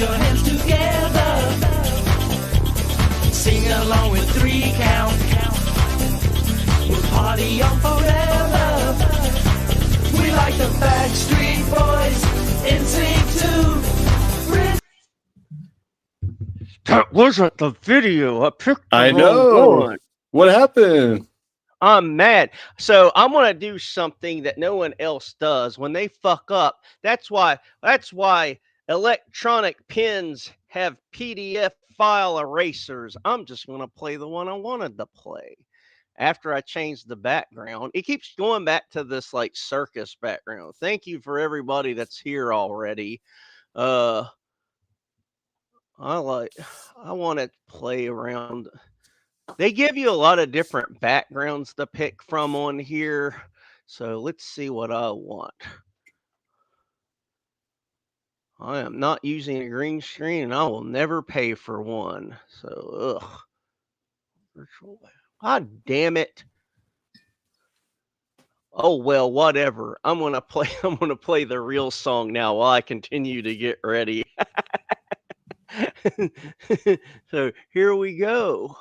your hands together. Sing along with 3 count. We'll party on forever. We like the Backstreet Boys in sync too. That wasn't the video. I picked the I wrong know. one. What happened? I'm mad. So I'm gonna do something that no one else does. When they fuck up, that's why electronic pens have PDF file erasers. I'm just gonna play the one I wanted to play. After I changed the background, it keeps going back to this like circus background. Thank you for everybody that's here already. I want to play around. They give you a lot of different backgrounds to pick from on here. So let's see what I want. I am not using a green screen and I will never pay for one. So, ugh. Virtual. God damn it. Oh well, whatever. I'm gonna play the real song now while I continue to get ready. So here we go.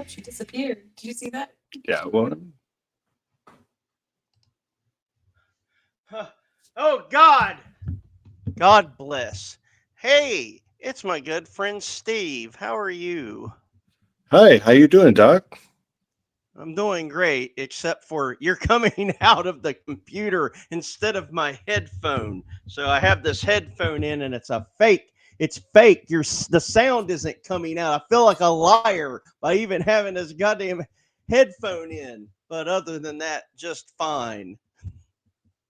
She disappeared. Did you see that? Yeah, what? Oh, God. God bless. Hey, it's my good friend Steve. How are you? Hi, how you doing, Doc? I'm doing great, except for you're coming out of the computer instead of my headphone. So I have this headphone in, and it's a fake. It's fake. The sound isn't coming out. I feel like a liar by even having this goddamn headphone in. But other than that, just fine.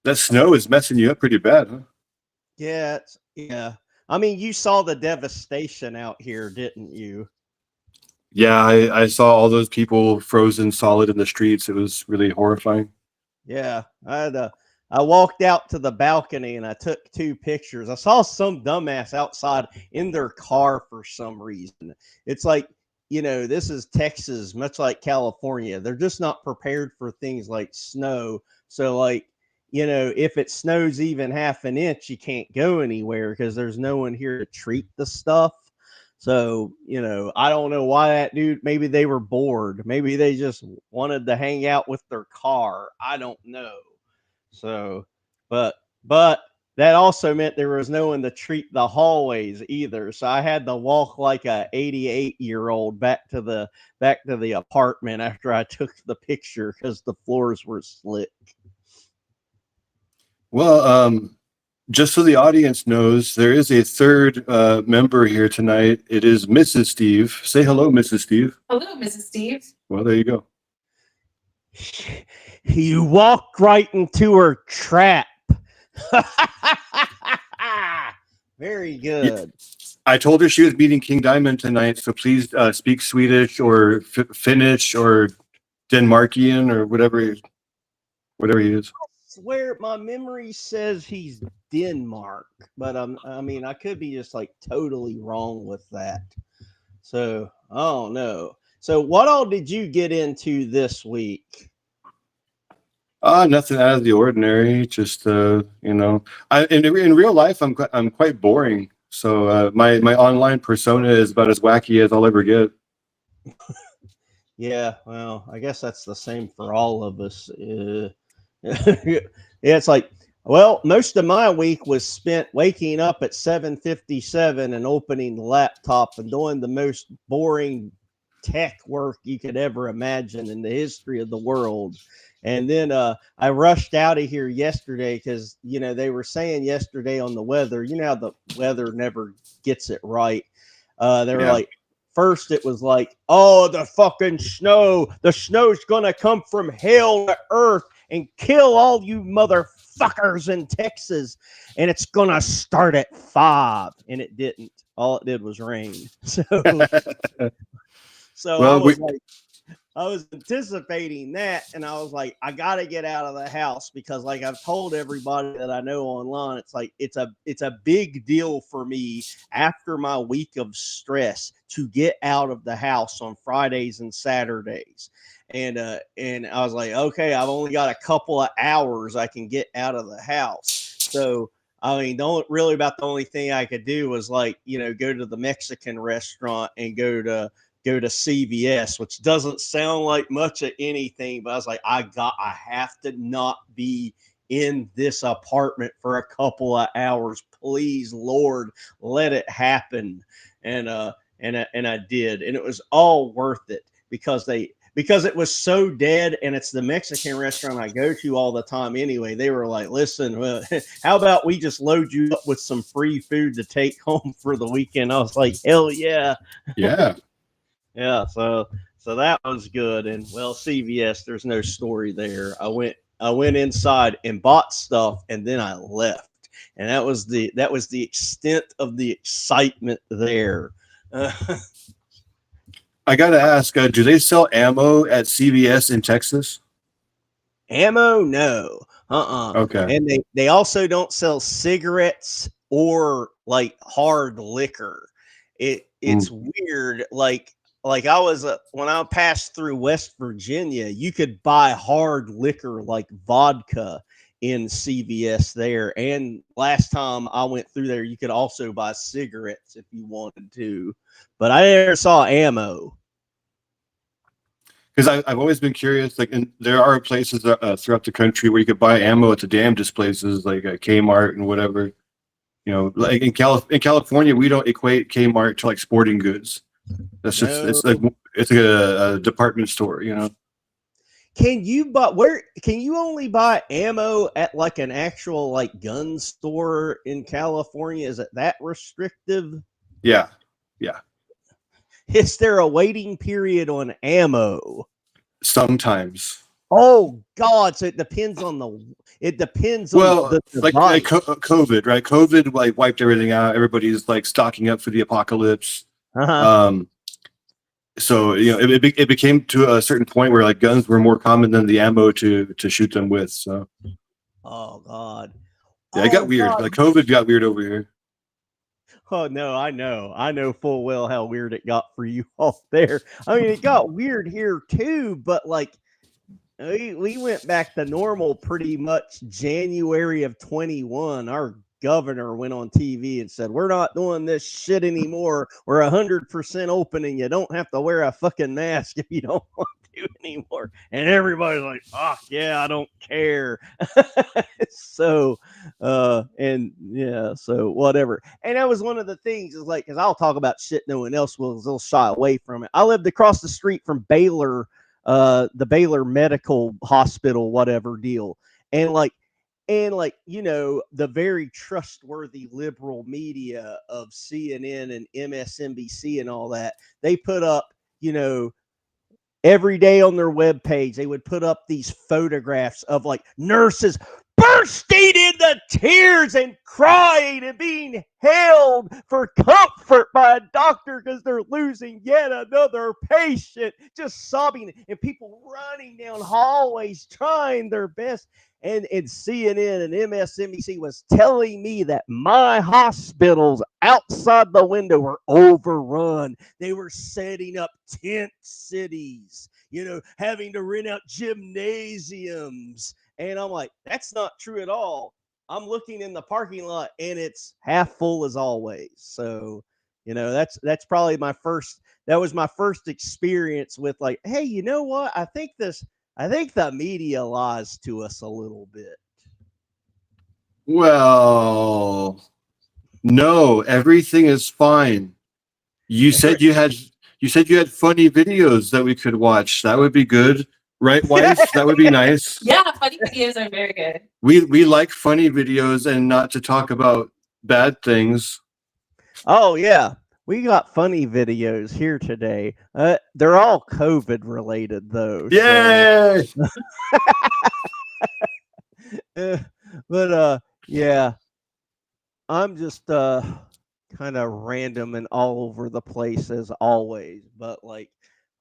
That snow is messing you up pretty bad, huh? Yeah. I mean, you saw the devastation out here, didn't you? Yeah, I saw all those people frozen solid in the streets. It was really horrifying. Yeah, I walked out to the balcony and I took two pictures. I saw some dumbass outside in their car for some reason. It's like, this is Texas, much like California. They're just not prepared for things like snow. So like, if it snows even half an inch, you can't go anywhere because there's no one here to treat the stuff. So, I don't know why that dude, maybe they were bored. Maybe they just wanted to hang out with their car. I don't know. So, but that also meant there was no one to treat the hallways either. So I had to walk like a 88-year-old back to the apartment after I took the picture because the floors were slick. Well, just so the audience knows, there is a third member here tonight. It is Mrs. Steve. Say hello, Mrs. Steve. Hello, Mrs. Steve. Well, there you go. You walked right into her trap. Very good. I told her she was meeting King Diamond tonight, so please speak Swedish or Finnish or Denmarkian or whatever he is. I swear my memory says he's Denmark, but I mean, I could be just like totally wrong with that. So I don't know. So what all did you get into this week? Nothing out of the ordinary. Just in real life, I'm quite boring. So my online persona is about as wacky as I'll ever get. Yeah, well, I guess that's the same for all of us. Yeah, it's like, well, most of my week was spent waking up at 7:57 and opening the laptop and doing the most boring tech work you could ever imagine in the history of the world. And then I rushed out of here yesterday because, they were saying yesterday on the weather, how the weather never gets it right. They were like, first it was like, oh, the fucking snow. The snow's going to come from hell to earth and kill all you motherfuckers in Texas. And it's going to start at 5. And it didn't. All it did was rain. So Well, I was anticipating that, and I was like, I got to get out of the house because, like I've told everybody that I know online, it's like it's a big deal for me after my week of stress to get out of the house on Fridays and Saturdays. And I was like, okay, I've only got a couple of hours I can get out of the house. So I mean, the only thing I could do was like, go to the Mexican restaurant and go to CVS, which doesn't sound like much of anything, but I was like, I have to not be in this apartment for a couple of hours. Please, Lord, let it happen. And I did, and it was all worth it because it was so dead, and it's the Mexican restaurant I go to all the time anyway. They were like, listen, well, how about we just load you up with some free food to take home for the weekend? I was like, hell yeah. Yeah. Yeah, so that was good. And well, CVS, there's no story there. I went inside and bought stuff, and then I left, and that was the extent of the excitement there. I gotta ask, do they sell ammo at CVS in Texas? Ammo, no. Okay. And they also don't sell cigarettes or like hard liquor. It's weird. Like I was when I passed through West Virginia, you could buy hard liquor like vodka in CVS there. And last time I went through there, you could also buy cigarettes if you wanted to. But I never saw ammo. Because I've always been curious, like, and there are places throughout the country where you could buy ammo at the damnedest places, like Kmart and whatever. Like in California, we don't equate Kmart to like sporting goods. That's just No. it's like a department store, you know. Can you only buy ammo at like an actual like gun store in California? Is it that restrictive? Yeah. Is there a waiting period on ammo? Sometimes. Oh God! So it depends on Well, the like device. COVID, right? COVID like wiped everything out. Everybody's like stocking up for the apocalypse. Uh-huh. So you know, it became to a certain point where like guns were more common than the ammo to shoot them with. So Oh God. yeah, it got Oh weird. God. Like COVID got weird over here. Oh no, I know full well how weird it got for you all there. I mean, it got weird here too, but like we went back to normal pretty much January of 21. Our governor went on TV and said, "We're not doing this shit anymore. We're 100% open, and you don't have to wear a fucking mask if you don't want to anymore." And everybody's like, "Oh yeah, I don't care." So, and yeah, so whatever. And that was one of the things is like, because I'll talk about shit no one else will, they'll shy away from it. I lived across the street from Baylor, the Baylor Medical Hospital, whatever deal. And like, you know, the very trustworthy liberal media of CNN and MSNBC and all that, they put up, you know, every day on their webpage, they would put up these photographs of like nurses bursting into tears and crying and being held for comfort by a doctor because they're losing yet another patient, just sobbing, and people running down hallways trying their best. And CNN and MSNBC was telling me that my hospitals outside the window were overrun. They were setting up tent cities, you know, having to rent out gymnasiums. And I'm like, that's not true at all. I'm looking in the parking lot and it's half full as always. So, you know, that's probably that was my first experience with like, hey, you know what? I think the media lies to us a little bit. Well, no, everything is fine. You said you had funny videos that we could watch. That would be good, right, wife? That would be nice. Yeah, funny videos are very good. We like funny videos and not to talk about bad things. Oh yeah, we got funny videos here today. They're all COVID related though. Yay! But yeah, I'm just kind of random and all over the place as always. But like,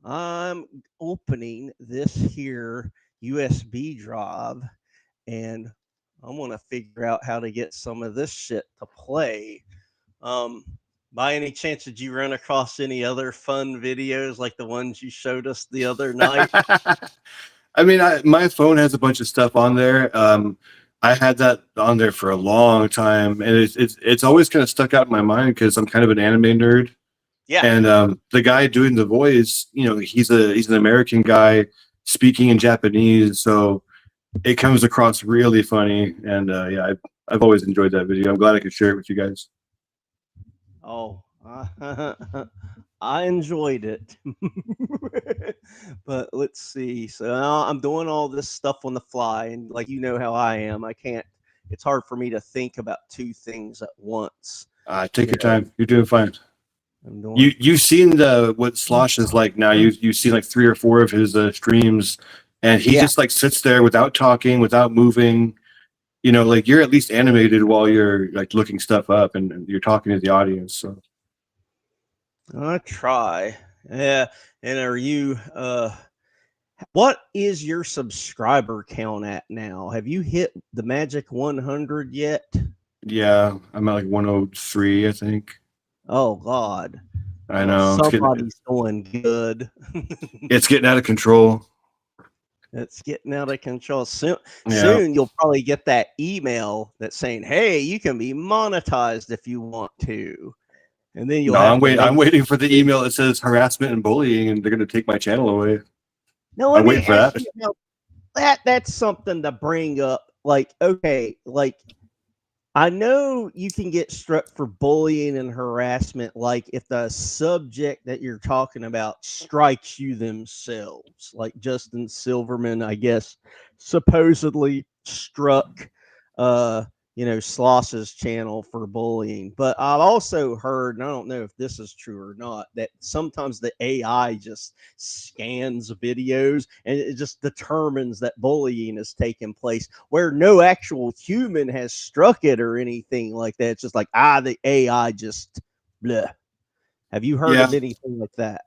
I'm opening this here USB drive, and I want to figure out how to get some of this shit to play. By any chance, did you run across any other fun videos like the ones you showed us the other night? I mean, my phone has a bunch of stuff on there. I had that on there for a long time, and it's always kind of stuck out in my mind because I'm kind of an anime nerd. Yeah. And the guy doing the voice, you know, he's an American guy speaking in Japanese, so it comes across really funny. And yeah, I've always enjoyed that video. I'm glad I could share it with you guys. Oh, I enjoyed it. But let's see. So I'm doing all this stuff on the fly, and like you know how I am, I can't. It's hard for me to think about two things at once. Take your time. You're doing fine. I'm doing. You've seen what Slosh is like now. You've seen like 3 or 4 of his streams, and he just like sits there without talking, without moving. You know, like you're at least animated while you're like looking stuff up and you're talking to the audience. So I try. Yeah. And are you what is your subscriber count at now? Have you hit the magic 100 yet? yeah, I'm at like 103, I think. Oh God. I know. Somebody's doing good. It's getting out of control. It's getting out of control. Soon you'll probably get that email that's saying, "Hey, you can be monetized if you want to." And then you'll I'm waiting for the email that says harassment and bullying, and they're going to take my channel away. No, I'm waiting for that. That's something to bring up. Like, okay, like I know you can get struck for bullying and harassment, like if the subject that you're talking about strikes you themselves, like Justin Silverman, I guess, supposedly struck, uh, Sloss's channel for bullying. But I've also heard, and I don't know if this is true or not, that sometimes the AI just scans videos and it just determines that bullying is taking place where no actual human has struck it or anything like that. It's just like, the AI just bleh. Have you heard Yeah. of anything like that?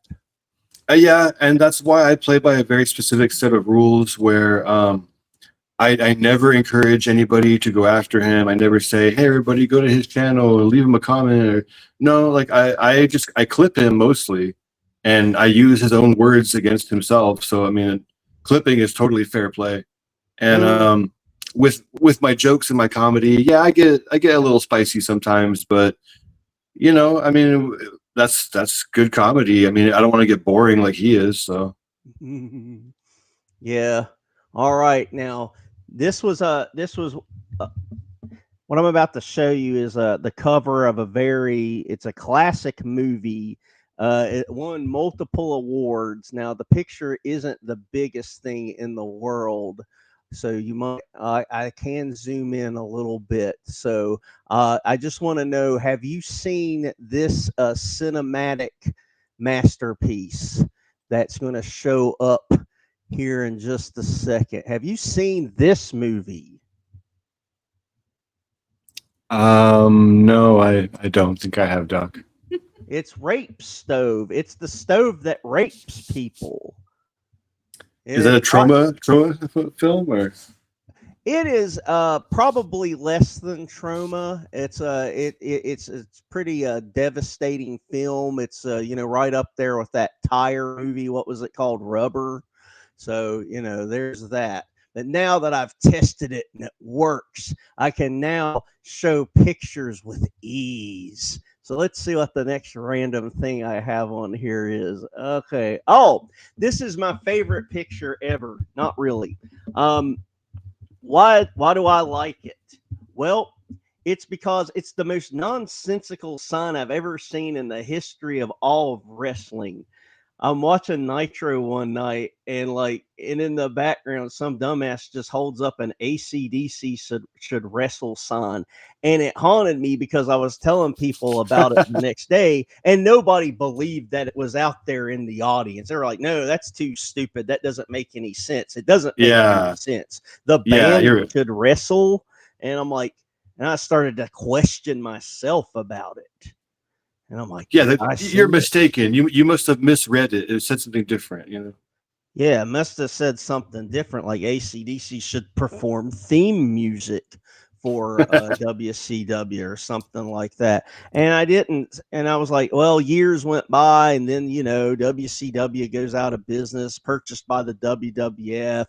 Yeah, and that's why I play by a very specific set of rules where I never encourage anybody to go after him. I never say, hey, everybody, go to his channel or leave him a comment. Or no, like I clip him mostly, and I use his own words against himself. So I mean, clipping is totally fair play. And with my jokes and my comedy, yeah, I get a little spicy sometimes, but I mean, that's good comedy. I mean, I don't want to get boring like he is. So Yeah. All right. Now, this was what I'm about to show you is the cover of it's a classic movie. It won multiple awards. Now, the picture isn't the biggest thing in the world, so you might I can zoom in a little bit. So I just want to know: have you seen this cinematic masterpiece that's going to show up here in just a second? Have you seen this movie? no, I don't think I have, Doc. It's Rape Stove. It's the stove that rapes people. Is that a trauma film or? It is probably less than Trauma. It's pretty devastating film. It's right up there with that tire movie. What was it called? Rubber. So there's that. But now that I've tested it and it works, I can now show pictures with ease. So let's see what the next random thing I have on here is. Okay. Oh, this is my favorite picture ever. Not really. Why do I like it? Well, it's because it's the most nonsensical sign I've ever seen in the history of all of wrestling. I'm watching Nitro one night, and in the background, some dumbass just holds up an ACDC should wrestle sign, and it haunted me because I was telling people about it the next day, and nobody believed that it was out there in the audience. They were like, "No, that's too stupid. That doesn't make any sense. It doesn't make any sense. The band should wrestle," and I'm like, and I started to question myself about it. And I'm like, yeah, you're mistaken. You must have misread it. It said something different. Yeah, it must have said something different, like ACDC should perform theme music for WCW or something like that. And I didn't. And I was like, well, years went by, and then, WCW goes out of business, purchased by the WWF.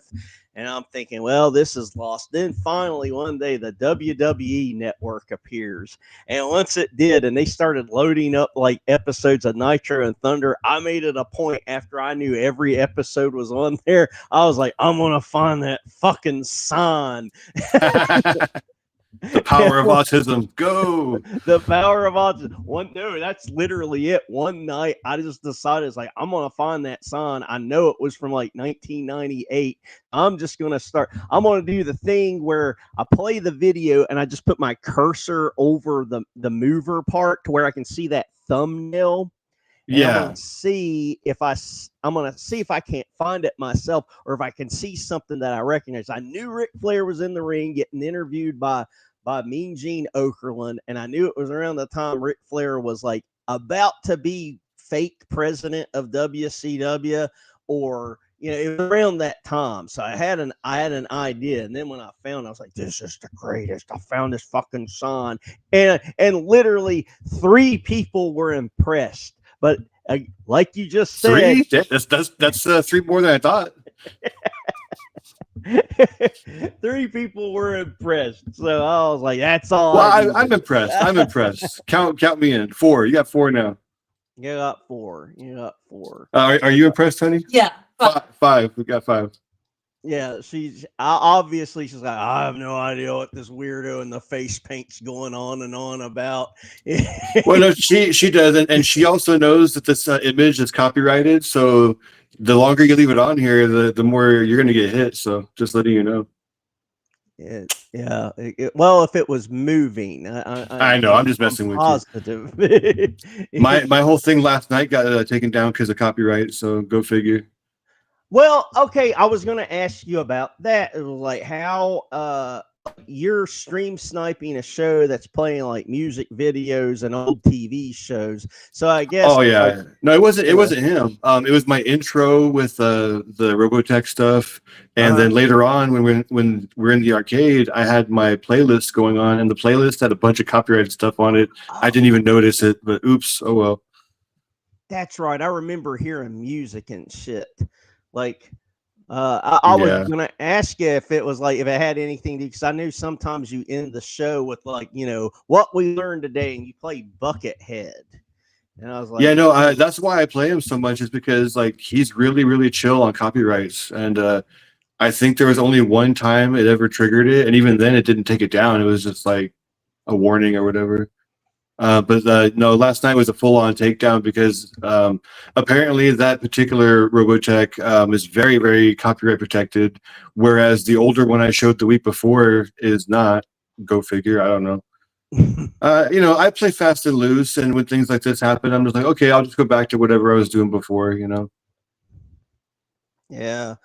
And I'm thinking, well, this is lost. Then finally, one day, the WWE network appears. And once it did, and they started loading up like episodes of Nitro and Thunder, I made it a point after I knew every episode was on there. I was like, I'm going to find that fucking sign. The power of autism. Go. The power of autism. No, that's literally it. One night, I just decided, it's like, I'm going to find that sign. I know it was from like 1998. I'm just going to start. I'm going to do the thing where I play the video and I just put my cursor over the mover part to where I can see that thumbnail. And I'm going to see if I can't find it myself, or if I can see something that I recognize. I knew Ric Flair was in the ring getting interviewed by Mean Gene Okerlund, and I knew it was around the time Ric Flair was like about to be fake president of WCW, or it was around that time. So I had an idea, and then when I found it, I was like, this is the greatest. I found this fucking sign, and literally 3 people were impressed. But like you just said, 3? That's 3 more than I thought. 3 people were impressed. So I was like, that's all. Well, I'm impressed. I'm impressed. Count me in. 4. You got 4 now. You got 4. Are you impressed, honey? Yeah. 5. We got 5. Yeah, obviously she's like, I have no idea what this weirdo in the face paint's going on and on about. Well, no, she doesn't, and she also knows that this image is copyrighted. So the longer you leave it on here, the more you're going to get hit. So just letting you know. Yeah. Well, if it was moving, I know. I'm just I'm messing with you. positive. My whole thing last night got taken down because of copyright. So go figure. Well, okay, I was gonna ask you about that. It was like how you're stream sniping a show that's playing like music videos and old TV shows. So I guess Oh like, yeah, no, it wasn't. It yeah, wasn't him. It was my intro with the Robotech stuff, and uh-huh. then later on when we're in the arcade, I had my playlist going on, and the playlist had a bunch of copyrighted stuff on it. I didn't even notice it, but oops, oh well. That's right. I remember hearing music and shit. Like, I was Yeah, gonna ask you if it was like if it had anything to, because I knew sometimes you end the show with like, what we learned today, and you play Buckethead, and I was yeah, like, no, that's why I play him so much is because like he's really really chill on copyrights, and I think there was only one time it ever triggered it, and even then it didn't take it down. It was just like a warning or whatever. But no, last night was a full-on takedown because apparently that particular Robotech is very, very copyright protected, whereas the older one I showed the week before is not. Go figure. I don't know. I play fast and loose, and when things like this happen, I'm just like, okay, I'll just go back to whatever I was doing before. yeah.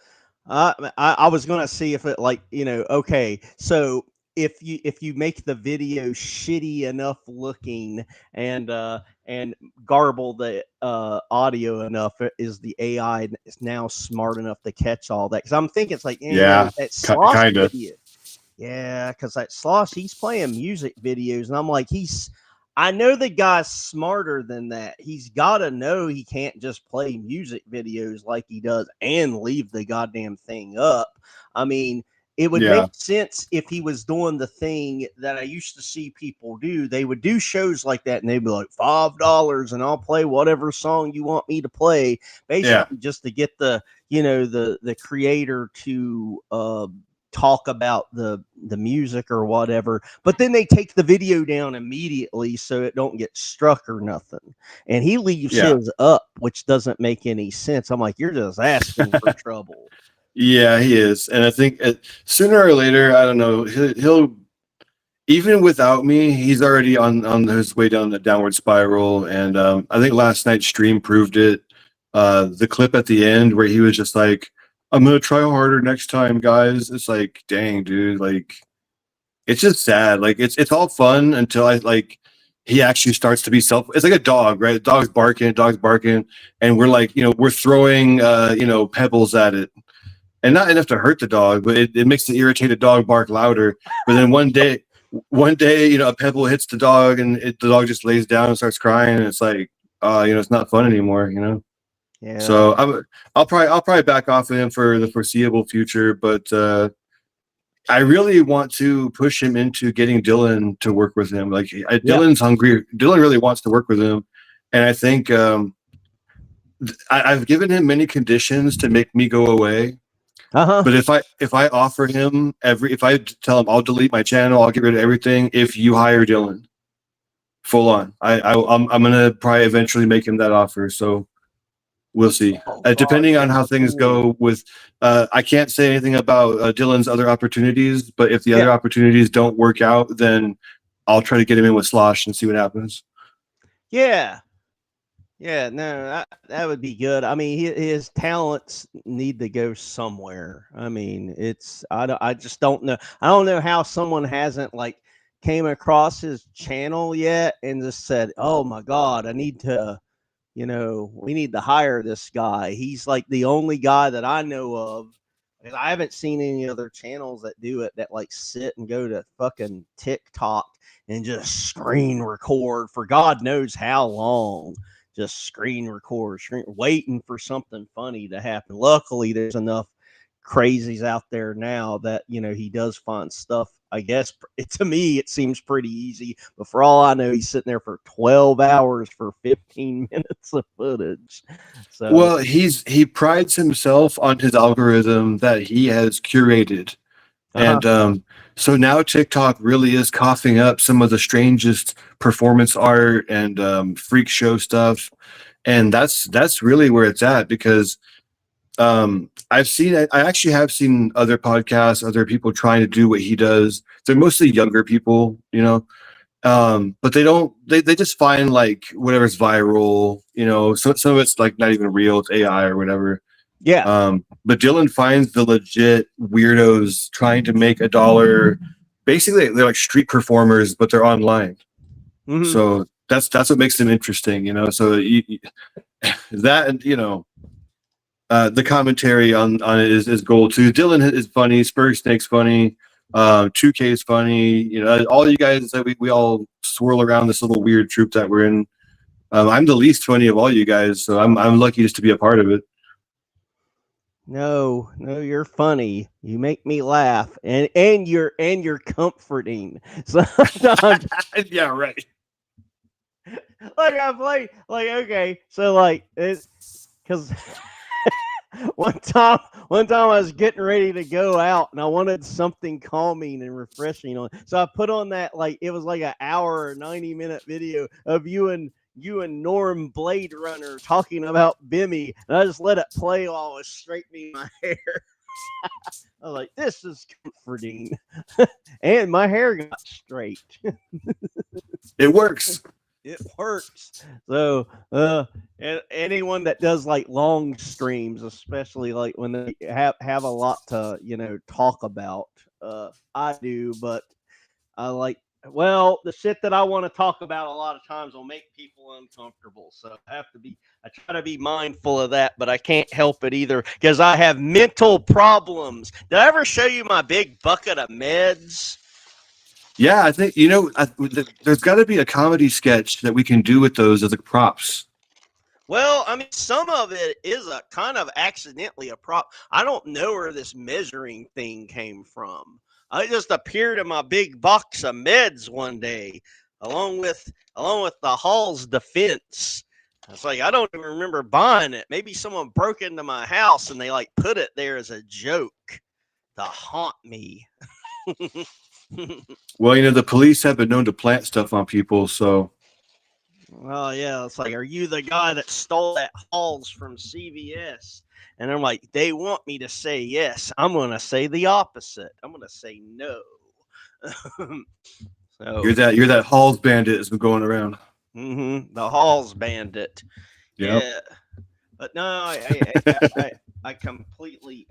I was gonna see if it like okay, so if you make the video shitty enough looking and garble the audio enough, is the AI is now smart enough to catch all that? Because I'm thinking it's like Yeah, that Sloss kind of. video. Yeah, because that Sloss, he's playing music videos, and I'm like, I know the guy's smarter than that. He's got to know he can't just play music videos like he does and leave the goddamn thing up. I mean, it would make Yeah, sense if he was doing the thing that I used to see people do. They would do shows like that, and they'd be like $5, and I'll play whatever song you want me to play, yeah, basically just to get the creator to talk about the music or whatever, but then they take the video down immediately so it don't get struck or nothing, and he leaves yeah. his up, which doesn't make any sense. I'm like, you're just asking for trouble. Yeah, he is, and I think sooner or later, I don't know, he'll even without me, he's already on his way down the downward spiral, and I think last night's stream proved it. The clip at the end where he was just like, "I'm gonna try harder next time, guys." It's like, dang, dude, like it's just sad. Like it's all fun until I like he actually starts to be self. It's like a dog, right? Dog's barking, and we're like, we're throwing pebbles at it, and not enough to hurt the dog, but it makes the irritated dog bark louder. But then one day, a pebble hits the dog, and the dog just lays down and starts crying, and it's like, it's not fun anymore. Yeah. So I'll probably back off of him for the foreseeable future, but I really want to push him into getting Dylan to work with him. Like Yeah. Dylan's hungry. Dylan really wants to work with him, and I think I've given him many conditions to make me go away. Uh-huh. But if I offer him if I tell him I'll delete my channel, I'll get rid of everything if you hire Dylan full on. I'm gonna probably eventually make him that offer. So we'll see. Oh God, Depending on that's how things cool. go with, I can't say anything about Dylan's other opportunities. But if the Yeah. other opportunities don't work out, then I'll try to get him in with Slosh and see what happens. Yeah. Yeah, no, that would be good. I mean, his talents need to go somewhere. I mean, I just don't know. I don't know how someone hasn't like came across his channel yet and just said, "Oh my God, I need to, we need to hire this guy." He's like the only guy that I know of. And I haven't seen any other channels that do it, that like sit and go to fucking TikTok and just screen record for God knows how long. Just screen record, waiting for something funny to happen. Luckily, there's enough crazies out there now that he does find stuff I guess to me it seems pretty easy, but for all I know, he's sitting there for 12 hours for 15 minutes of footage. So Well, he prides himself on his algorithm that he has curated. And so now TikTok really is coughing up some of the strangest performance art and freak show stuff. And that's really where it's at, because I actually have seen other podcasts, other people trying to do what he does. They're mostly younger people, you know. But they just find like whatever's viral, you know. So some of it's like not even real, it's AI or whatever. yeah. But Dylan finds the legit weirdos trying to make a dollar. Basically, they're like street performers, but they're online. Mhm. So that's what makes them interesting, you know. So that, and you know, the commentary on it is gold too. Dylan is funny. Spurg Snake's funny. 2K is funny. You know, all you guys that we all swirl around this little weird troop that we're in. I'm the least funny of all you guys, so I'm lucky just to be a part of it. No, you're funny. You make me laugh, and you're comforting. Sometimes, Yeah, right. like I play, like okay, so like it's because one time I was getting ready to go out, and I wanted something calming and refreshing on. So I put on that, like it was like an hour or 90-minute video of you and Norm Blade Runner talking about Bimmy, and I just let it play while I was straightening my hair. I was like, this is comforting. And my hair got straight. It works. It works. So and anyone that does like long streams, especially like when they have a lot to, you know, talk about, I do, but I like, well, the shit that I want to talk about a lot of times will make people uncomfortable. So I try to be mindful of that, but I can't help it either because I have mental problems. Did I ever show you my big bucket of meds? Yeah, I think, you know, there's got to be a comedy sketch that we can do with those as like props. Well, I mean, some of it is a kind of accidentally a prop. I don't know where this measuring thing came from. I just appeared in my big box of meds one day, along with the Hall's defense. It's like I don't even remember buying it. Maybe someone broke into my house and they like put it there as a joke to haunt me. Well, you know, the police have been known to plant stuff on people, so. Well, yeah, it's like, are you the guy that stole that Halls from CVS? And I'm like, they want me to say yes. I'm going to say the opposite. I'm going to say no. So You're that Halls bandit that's been going around. the Halls bandit. Yep. Yeah. But no, I completely.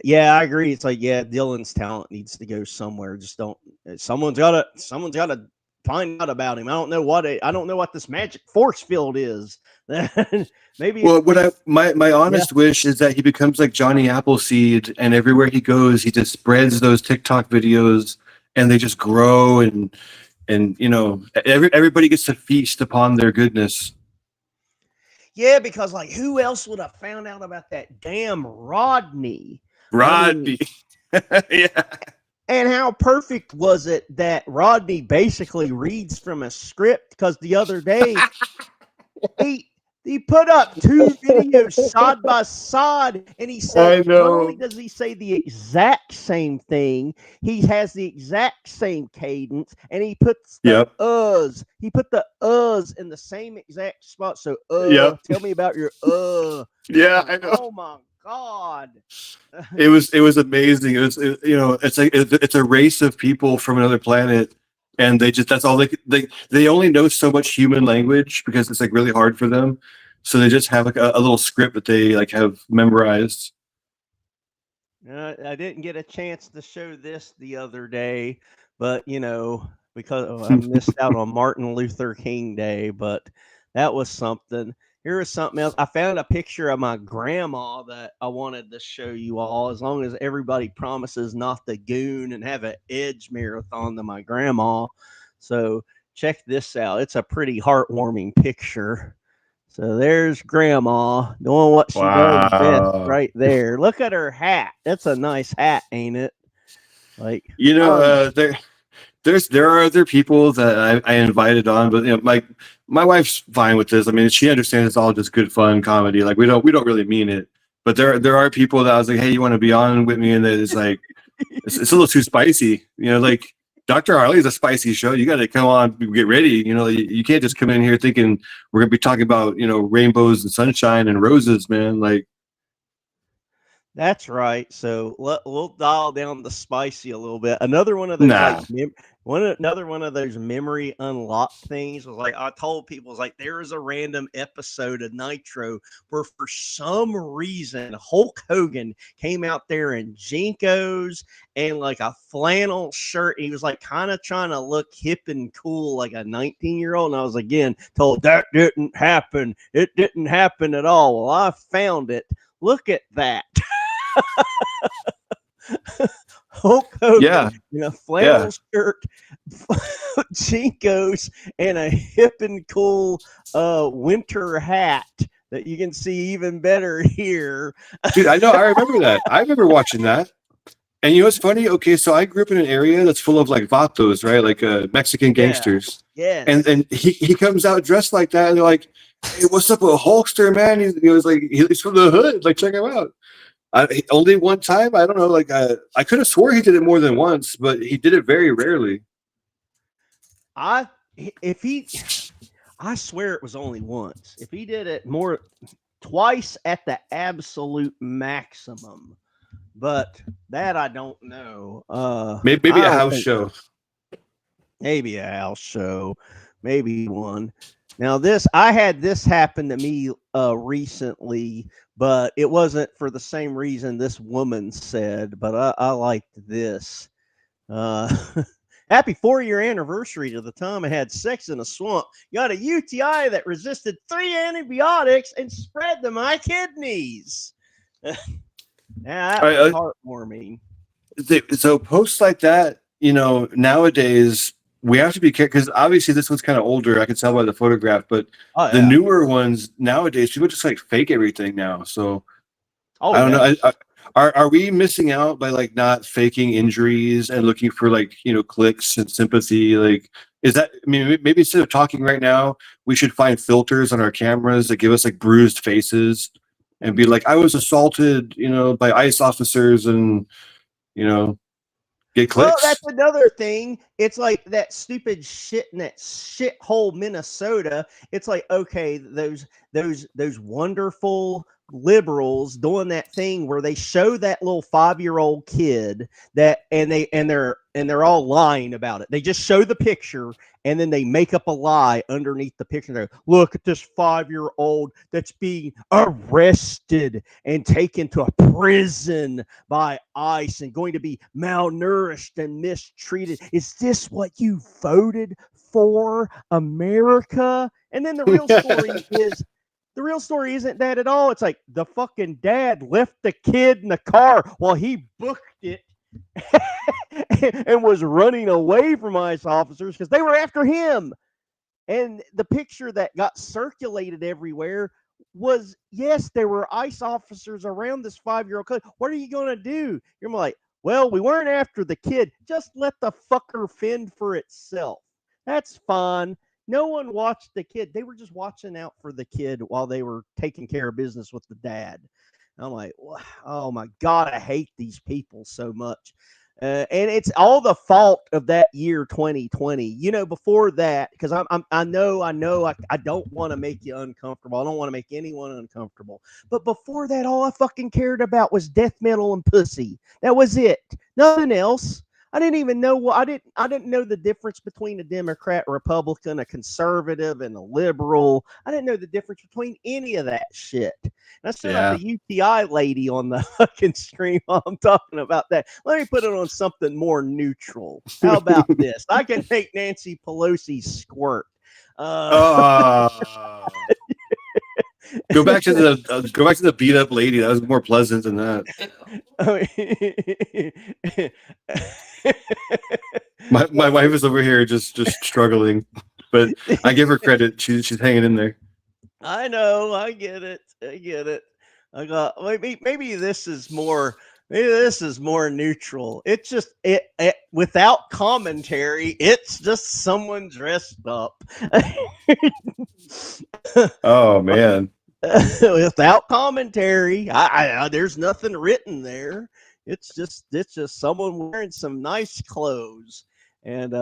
Yeah, I agree. It's like, yeah, Dylan's talent needs to go somewhere. Just don't. Someone's got to find out about him. I don't know what this magic force field is. Maybe. Well, my honest wish is that he becomes like Johnny Appleseed, and everywhere he goes, he just spreads those TikTok videos, and they just grow, and you know, everybody gets to feast upon their goodness. Yeah, because like, who else would have found out about that damn Rodney? Rodney. Yeah. And how perfect was it that Rodney basically reads from a script? Because the other day he put up two videos side by side, and he said not only does he say the exact same thing, he has the exact same cadence, and he puts the uhs. He put the uhs in the same exact spot. So tell me about your Yeah, I know. Oh my God. It was amazing. You know, it's a race of people from another planet, and that's all they only know so much human language because it's like really hard for them. So they just have like a little script that they like have memorized. I didn't get a chance to show this the other day, but you know, because I missed out on Martin Luther King Day, but that was something. Here is something else. I found a picture of my grandma that I wanted to show you all, as long as everybody promises not to goon and have an edge marathon to my grandma. So check this out. It's a pretty heartwarming picture. So there's grandma doing what she does best right there. Look at her hat. That's a nice hat, ain't it? Like, there are other people that I invited on, but my wife's fine with this. I mean, she understands it's all just good fun comedy. Like we don't really mean it. But there are people that I was like, hey, you want to be on with me? And it's like it's a little too spicy. Like Dr. Harley's a spicy show. You got to come on, get ready. You can't just come in here thinking we're gonna be talking about rainbows and sunshine and roses, man. Like. that's right. So we'll dial down the spicy a little bit. Another one of those another one of those memory unlock things was like I told people was like there was a random episode of Nitro where for some reason Hulk Hogan came out there in Jinkos and like a flannel shirt. He was like kind of trying to look hip and cool like a 19-year-old. And I was again told that didn't happen. It didn't happen at all. Well, I found it. Look at that. Hulk Hogan in a flannel shirt, Jinkos, and a hip and cool winter hat that you can see even better here. Dude, I know. I remember that. I remember watching that. And what's funny? Okay, so I grew up in an area that's full of like vatos, right? Like Mexican gangsters. Yeah. And he comes out dressed like that, and they're like, "Hey, what's up with Hulkster, man?" He was like, "He's from the hood. Like, check him out." Only one time. I don't know. Like, I could have swore he did it more than once, but he did it very rarely. I swear it was only once. If he did it twice at the absolute maximum. But that I don't know. Maybe a house show. Maybe a house show. Maybe one. Now I had this happen to me recently, but it wasn't for the same reason this woman said, but I liked this. Happy 4-year anniversary to the time I had sex in a swamp. Got a UTI that resisted 3 antibiotics and spread to my kidneys. Yeah, that was heartwarming. So posts like that, nowadays we have to be careful because obviously this one's kind of older. I can tell by the photograph, but the newer ones nowadays, people just like fake everything now. So I don't know. Are we missing out by like not faking injuries and looking for like clicks and sympathy? Like, is that? I mean, maybe instead of talking right now, we should find filters on our cameras that give us like bruised faces. And be like, I was assaulted, by ICE officers, and get clicks. Well, that's another thing. It's like that stupid shit in that shithole Minnesota. It's like, okay, those wonderful liberals doing that thing where they show that little 5-year-old kid and they're all lying about it. They just show the picture and then they make up a lie underneath the picture. They go, look at this 5-year-old that's being arrested and taken to a prison by ICE and going to be malnourished and mistreated. Is this what you voted for, America? And then the real story isn't that at all. It's like the fucking dad left the kid in the car while he booked it and was running away from ICE officers because they were after him. And the picture that got circulated everywhere was, yes, there were ICE officers around this 5-year-old kid. What are you going to do? You're like, well, we weren't after the kid. Just let the fucker fend for itself. That's fine. No one watched the kid. They were just watching out for the kid while they were taking care of business with the dad. And I'm like, oh my God, I hate these people so much. And it's all the fault of that year 2020. Before that, because I know I don't want to make you uncomfortable. I don't want to make anyone uncomfortable. But before that, all I fucking cared about was death metal and pussy. That was it. Nothing else. I didn't even know I didn't know the difference between a Democrat, a Republican, a conservative, and a liberal. I didn't know the difference between any of that shit. And I still have the UTI lady on the fucking stream while I'm talking about that. Let me put it on something more neutral. How about this? I can make Nancy Pelosi squirt. Go back to the beat up lady. That was more pleasant than that. My wife is over here just struggling, but I give her credit. She's hanging in there. I know. I get it. I got maybe this is more Maybe this is more neutral. It's just it without commentary. It's just someone dressed up. Oh man. Without commentary, I there's nothing written there. It's just someone wearing some nice clothes, and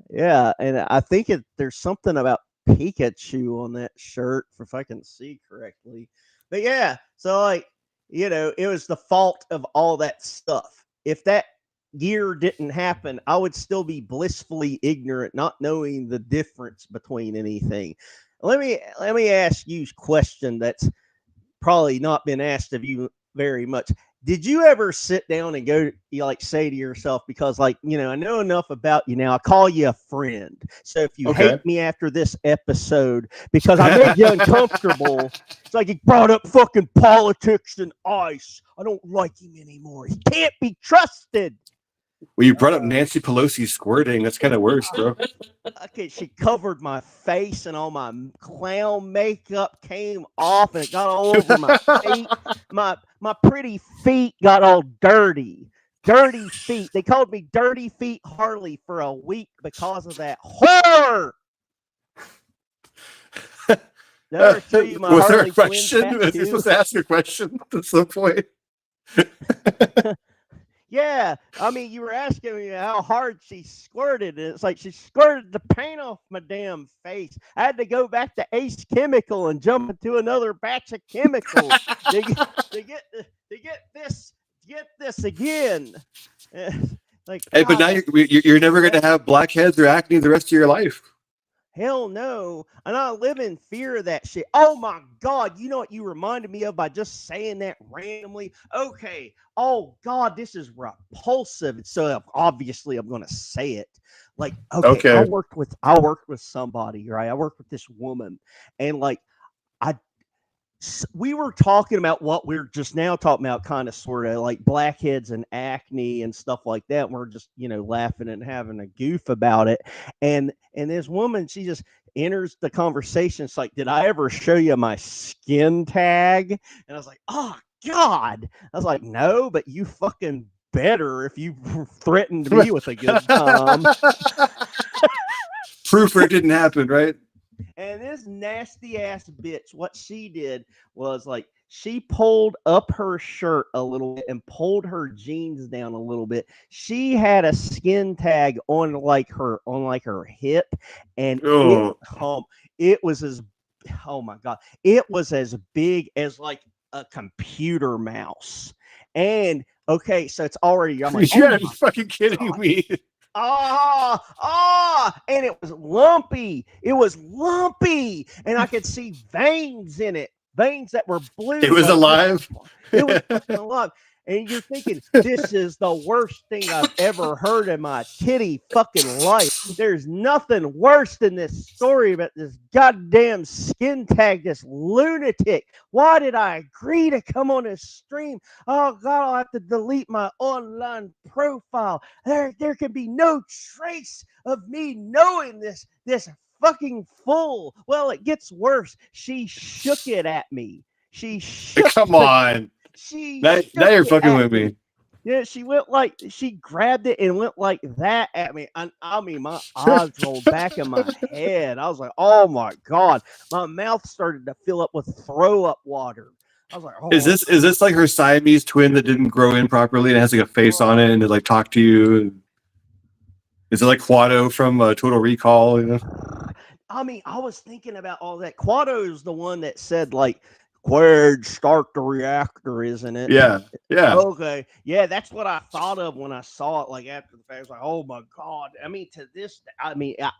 yeah, and I think there's something about Pikachu on that shirt, if I can see correctly. But yeah, so like it was the fault of all that stuff. If that year didn't happen, I would still be blissfully ignorant, not knowing the difference between anything. Let me ask you a question that's probably not been asked of you very much. Did you ever sit down and go, say to yourself, because I know enough about you now, I call you a friend. So if you Okay. hate me after this episode because I made you uncomfortable, it's like he brought up fucking politics and ICE. I don't like him anymore. He can't be trusted. Well, you brought up Nancy Pelosi squirting. That's kind of worse, bro. Okay, she covered my face and all my clown makeup came off and it got all over my feet. My pretty feet got all dirty. Dirty feet. They called me Dirty Feet Harley for a week because of that whore. Did I ever show you my Was there Harley a question? Quinn Was you tattoo? supposed to ask a question at some point? Yeah, I mean, you were asking me how hard she squirted, and it's like she squirted the paint off my damn face. I had to go back to Ace Chemical and jump into another batch of chemicals to get this again. Like, Hey, but now you're never going to have blackheads or acne the rest of your life. hell no. And I live in fear of that shit. Oh my God. You know what you reminded me of by just saying that randomly? Okay. Oh God, this is repulsive. So obviously I'm going to say it. Like, okay. I worked with somebody, right? I worked with this woman, and like, we were talking about what we're just now talking about, kind of sort of like blackheads and acne and stuff like that. And we're just, laughing and having a goof about it. And this woman, she just enters the conversation. It's like, did I ever show you my skin tag? And I was like, oh God. I was like, no, but you fucking better if you threatened me with a good time. Proof it didn't happen, right? And this nasty ass bitch, what she did was like she pulled up her shirt a little bit and pulled her jeans down a little bit. She had a skin tag on her hip, and it was as my God, it was as big as like a computer mouse. And okay, so it's already, I'm like, you're fucking kidding me. And it was lumpy. And I could see veins in it, veins that were blue. It was alive. It was fucking alive. And you're thinking, this is the worst thing I've ever heard in my titty fucking life. There's nothing worse than this story about this goddamn skin tag, this lunatic. Why did I agree to come on this stream? Oh God, I'll have to delete my online profile. There can be no trace of me knowing this fucking fool. Well, it gets worse. She shook it at me. Come on. Now you're fucking with me. Yeah, she grabbed it and went like that at me. I mean, my eyes rolled back in my head. I was like, oh my God. My mouth started to fill up with throw up water. I was like, oh. Is this like her Siamese twin that didn't grow in properly and has like a face on it and it like talk to you? Is it like Quado from Total Recall? I mean, I was thinking about all that. Quado is the one that said like, Quaid, start the reactor, isn't it? Yeah. Okay. Yeah, that's what I thought of when I saw it. Like after the fact, I was like, oh my God. I mean,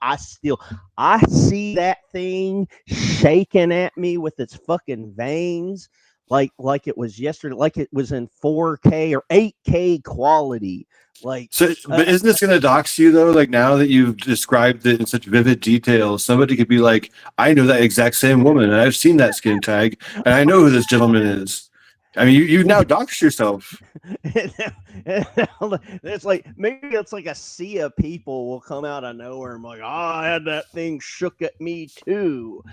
I see that thing shaking at me with its fucking veins, like it was yesterday, like it was in 4K or 8K quality. Like, so, but isn't this going to dox you though? Like now that you've described it in such vivid detail, somebody could be like, "I know that exact same woman, and I've seen that skin tag, and I know who this gentleman is." I mean, you now doxed yourself. It's like maybe it's like a sea of people will come out of nowhere and be like, "Oh, I had that thing shook at me too."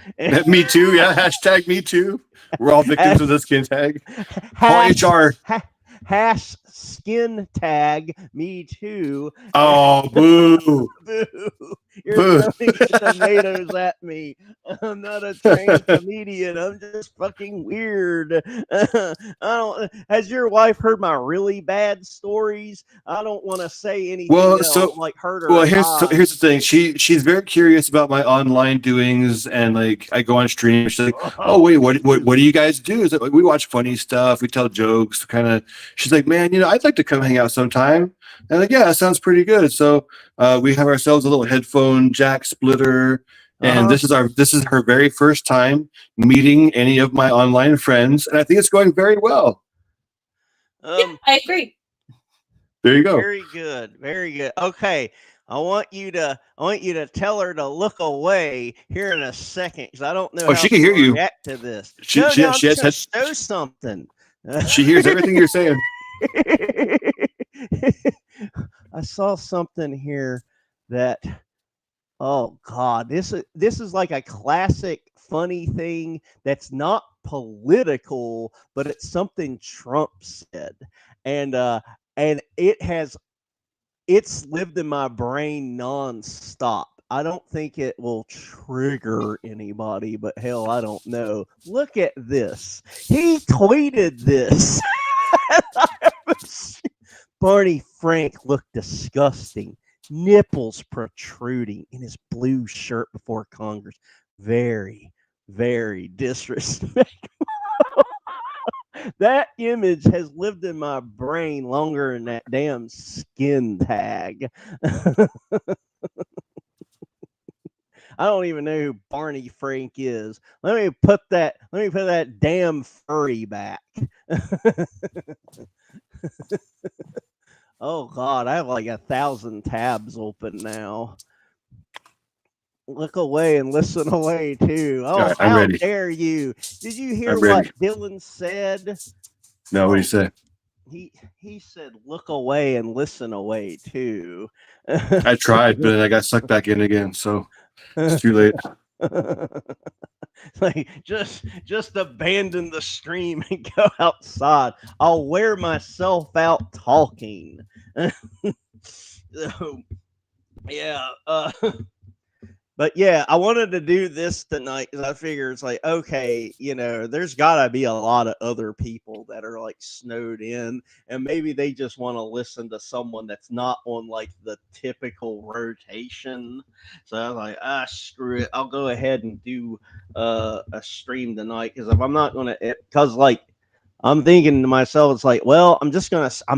Me too. Yeah. Hashtag me too. We're all victims of the skin tag. Call HR. skin tag me too. Oh, boo. Boo. You're Boo. throwing tomatoes at me. I'm not a trained comedian. I'm just fucking weird. I don't. Has your wife heard my really bad stories? I don't want to say anything Well, that'll so like hurt her. well, here's the thing. She's very curious about my online doings, and like I go on stream. She's like, "Oh wait, what do you guys do?" Is it like we watch funny stuff, we tell jokes, kind of. She's like, "Man, I'd like to come hang out sometime." And I'm like, "Yeah, that sounds pretty good." So we have ourselves a little headphone jack splitter, and this is her very first time meeting any of my online friends, and I think it's going very well. Yeah, I agree. There you go. Very good. Very good. Okay. I want you to tell her to look away here in a second because I don't know Oh, how she can hear you. react to this. She I'm has just gonna show something. She hears everything you're saying. I saw something here that oh god, this is like a classic funny thing that's not political, but it's something Trump said. And it's lived in my brain nonstop. I don't think it will trigger anybody, but hell, I don't know. Look at this. He tweeted this. Barney Frank looked disgusting. Nipples protruding in his blue shirt before Congress. Very, very disrespectful. That image has lived in my brain longer than that damn skin tag. I don't even know who Barney Frank is. Let me put that damn furry back. Oh god, I have like 1,000 tabs open now. Look away and listen away too. Oh, right, I'm how ready. dare you? Did you hear I'm what ready. Dylan said? No, what do you say? He said look away and listen away too. I tried, but then I got sucked back in again, so it's too late. Like just abandon the stream and go outside. I'll wear myself out talking. So, yeah, but yeah, I wanted to do this tonight because I figure it's like, okay, there's got to be a lot of other people that are like snowed in, and maybe they just want to listen to someone that's not on like the typical rotation. So I was like, screw it, I'll go ahead and do a stream tonight because if I'm not gonna, because like I'm thinking to myself, it's like, well, I'm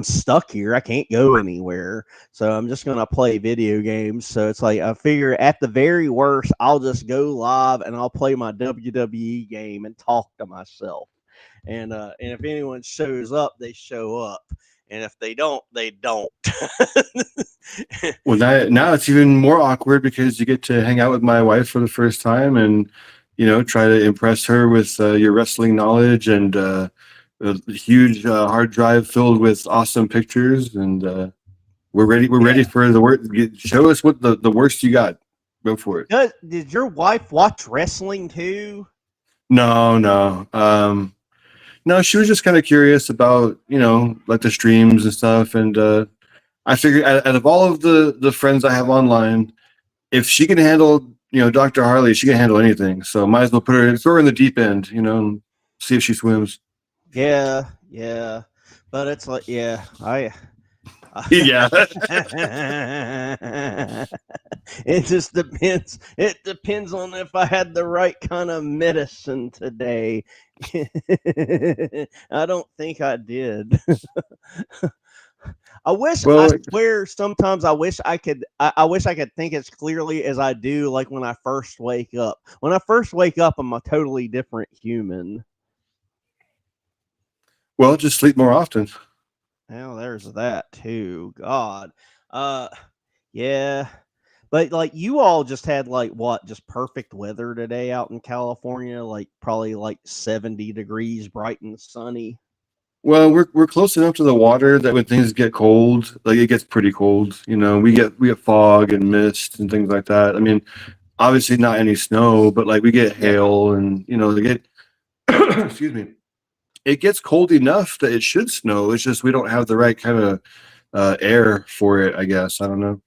stuck here. I can't go anywhere. So I'm just going to play video games. So it's like, I figure at the very worst, I'll just go live and I'll play my WWE game and talk to myself. And if anyone shows up, they show up. And if they don't, they don't. Well, now it's even more awkward because you get to hang out with my wife for the first time and, try to impress her with your wrestling knowledge and, a huge hard drive filled with awesome pictures, and we're ready. We're ready for the work. Show us what the worst you got. Go for it. Did your wife watch wrestling too? No. No, she was just kind of curious about like the streams and stuff, and I figured out of all of the friends I have online, if she can handle Dr. Harley, she can handle anything. So might as well throw her in the deep end, and see if she swims. Yeah, but it's like, yeah, Yeah. It just depends. It depends on if I had the right kind of medicine today. I don't think I did. I swear sometimes I wish I could think as clearly as I do like when I first wake up. When I first wake up, I'm a totally different human. Well, just sleep more often. Well, there's that too. God. Yeah. But like you all just had like what, just perfect weather today out in California, like probably like 70 degrees, bright and sunny. Well, we're close enough to the water that when things get cold, like it gets pretty cold, we get fog and mist and things like that. I mean, obviously not any snow, but like we get hail and they get excuse me. it gets cold enough that it should snow. It's just we don't have the right kind of air for it, I guess. I don't know.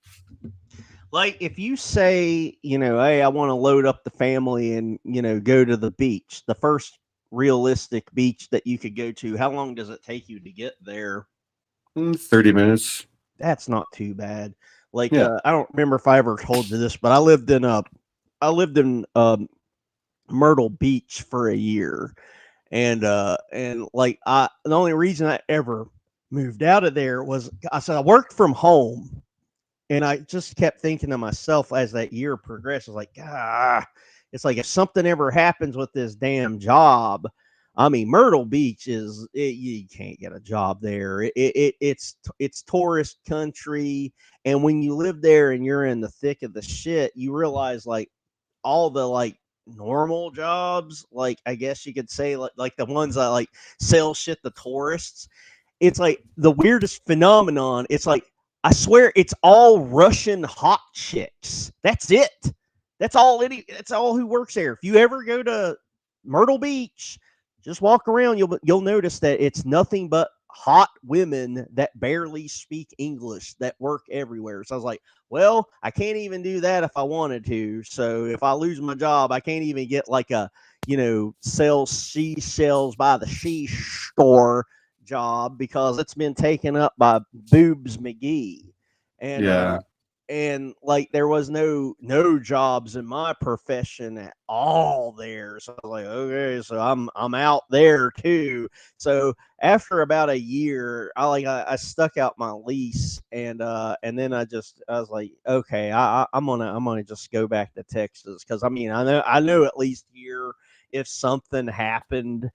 Like if you say, hey, I want to load up the family and, go to the beach, the first realistic beach that you could go to, how long does it take you to get there? 30 minutes. That's not too bad. Like Yeah. I don't remember if I ever told you this, but I lived in Myrtle Beach for a year. And like the only reason I ever moved out of there was I said I worked from home. And I just kept thinking to myself as that year progressed, I was like, it's like if something ever happens with this damn job, I mean, Myrtle Beach you can't get a job there. It's tourist country, and when you live there and you're in the thick of the shit, you realize like all the like normal jobs, like I guess you could say like the ones that like sell shit to tourists, it's like the weirdest phenomenon. It's like I swear it's all Russian hot chicks. That's it. That's all who works there. If you ever go to Myrtle Beach, just walk around, you'll notice that it's nothing but hot women that barely speak English that work everywhere. So I was like, well, I can't even do that if I wanted to. So if I lose my job, I can't even get like a, sell seashells by the store job because it's been taken up by Boobs McGee. And Yeah. and like there was no jobs in my profession at all there. So I was like, okay, so I'm out there too. So after about a year, I stuck out my lease, and then I was like, okay, I'm gonna just go back to Texas because I mean I know at least here if something happened,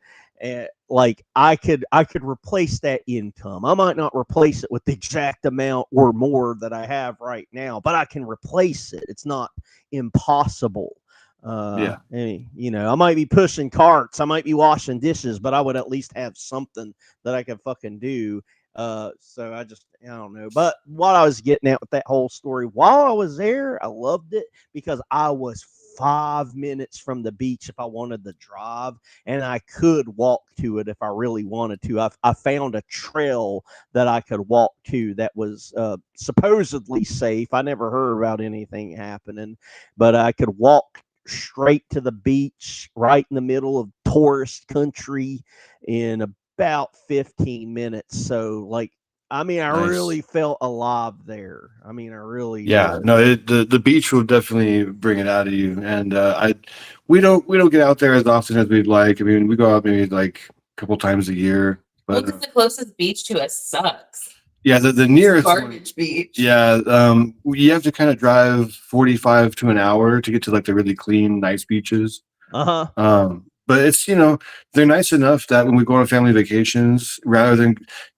like I could replace that income. I might not replace it with the exact amount or more that I have right now, but I can replace it. It's not impossible. Yeah. I might be pushing carts, I might be washing dishes, but I would at least have something that I could fucking do. So I don't know. But what I was getting at with that whole story, while I was there, I loved it because I was 5 minutes from the beach if I wanted to drive, and I could walk to it if I really wanted to. I found a trail that I could walk to that was supposedly safe. I never heard about anything happening, but I could walk straight to the beach right in the middle of tourist country in about 15 minutes. So, like, I mean, I Nice. really felt alive there. I mean, I really Yeah, did. no, the beach will definitely bring it out of you, and we don't get out there as often as we'd like. I mean, we go out maybe like a couple times a year, Well, but because the closest beach to us sucks. yeah, the nearest one, Garbage beach. yeah, you have to kind of drive 45 to an hour to get to like the really clean, nice beaches. Uh-huh. But it's they're nice enough that when we go on family vacations, rather than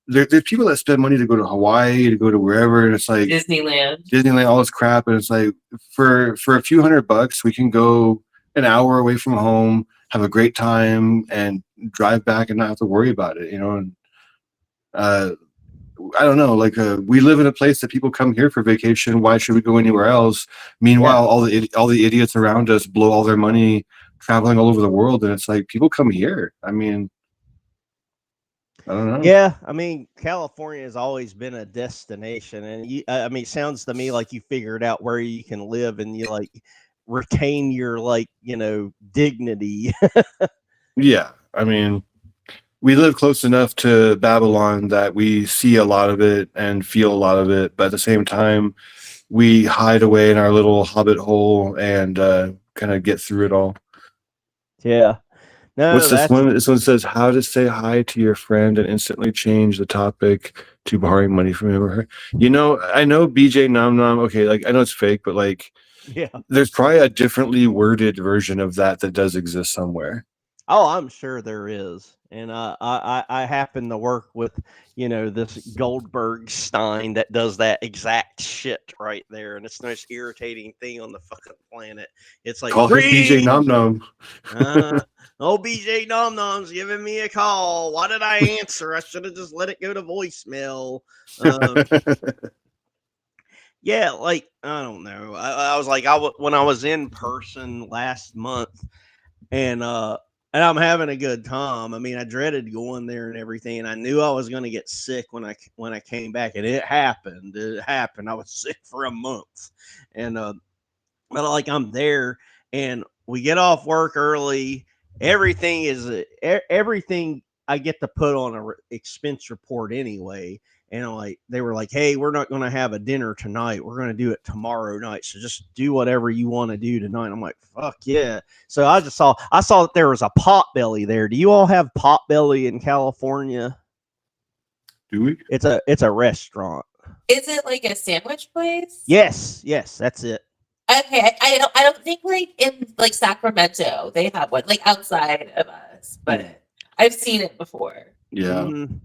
there's people that spend money to go to Hawaii, to go to wherever, and it's like Disneyland. Disneyland, all this crap, and it's like for a few $100 we can go an hour away from home, have a great time, and drive back and not have to worry about it. And uh, I don't know, like we live in a place that people come here for vacation. Why should we go anywhere else? Yeah. Meanwhile, all the idiots around us blow all their money traveling all over the world, and it's like people come here. I mean, I don't know. Yeah, I mean, California has always been a destination, and I mean, it sounds to me like you figured out where you can live and you like retain your like, dignity. Yeah, I mean, we live close enough to Babylon that we see a lot of it and feel a lot of it, but at the same time, we hide away in our little hobbit hole and kind of get through it all. Yeah. No, What's this that's one? This one says how to say hi to your friend and instantly change the topic to borrowing money from him or her. I know BJ Nom Nom. Okay, like I know it's fake, but like yeah. there's probably a differently worded version of that does exist somewhere. Oh, I'm sure there is. And I happen to work with, this Goldberg Stein that does that exact shit right there. And it's the most irritating thing on the fucking planet. It's like, Call him BJ Nom ring! Nom. Oh, BJ Nom Nom's giving me a call. Why did I answer? I should have just let it go to voicemail. Yeah, like, I don't know. I was like, when I was in person last month, and and I'm having a good time. I mean, I dreaded going there and everything, and I knew I was going to get sick when I came back, and it happened. It happened. I was sick for a month, and but like I'm there, and we get off work early. Everything is everything I get to put on a expense report anyway. And like they were like, "Hey, we're not going to have a dinner tonight. We're going to do it tomorrow night. So just do whatever you want to do tonight." I'm like, "Fuck yeah!" So I saw that there was a Potbelly there. Do you all have Potbelly in California? Do we? It's a restaurant. Is it like a sandwich place? Yes, that's it. Okay, I don't think like in like Sacramento they have one like outside of us, but I've seen it before. Yeah. Mhm.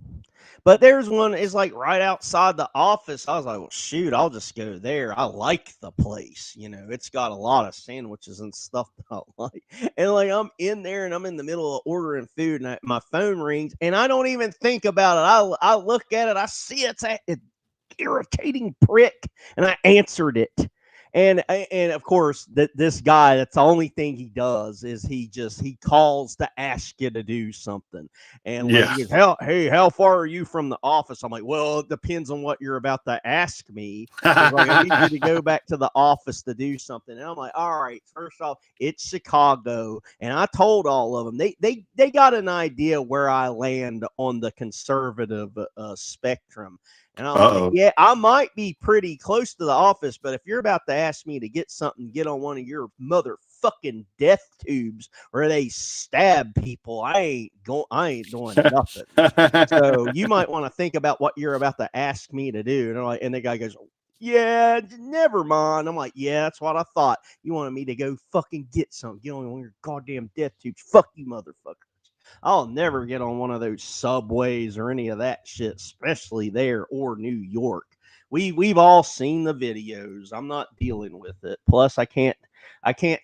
But there's one is like right outside the office. I was like, well, shoot, I'll just go there. I like the place. It's got a lot of sandwiches and stuff that I like. And like I'm in there and I'm in the middle of ordering food and my phone rings and I don't even think about it. I look at it, I see it's an irritating prick, and I answered it. And of course this guy, that's the only thing he does is he calls to ask you to do something. And like, Yeah. he goes, how far are you from the office? I'm like, well, it depends on what you're about to ask me. He's like, I need you to go back to the office to do something. And I'm like, all right, first off, it's Chicago. And I told all of them, they got an idea where I land on the conservative spectrum. And I'm like, Uh-oh. yeah, I might be pretty close to the office, but if you're about to ask me to get something, get on one of your motherfucking death tubes where they stab people, I ain't doing nothing. So you might want to think about what you're about to ask me to do. And the guy goes, yeah, never mind. I'm like, yeah, that's what I thought. You wanted me to go fucking get something. Get on one of your goddamn death tubes. Fuck you, motherfucker. I'll never get on one of those subways or any of that shit, especially there or New York. We've all seen the videos. I'm not dealing with it. Plus, I can't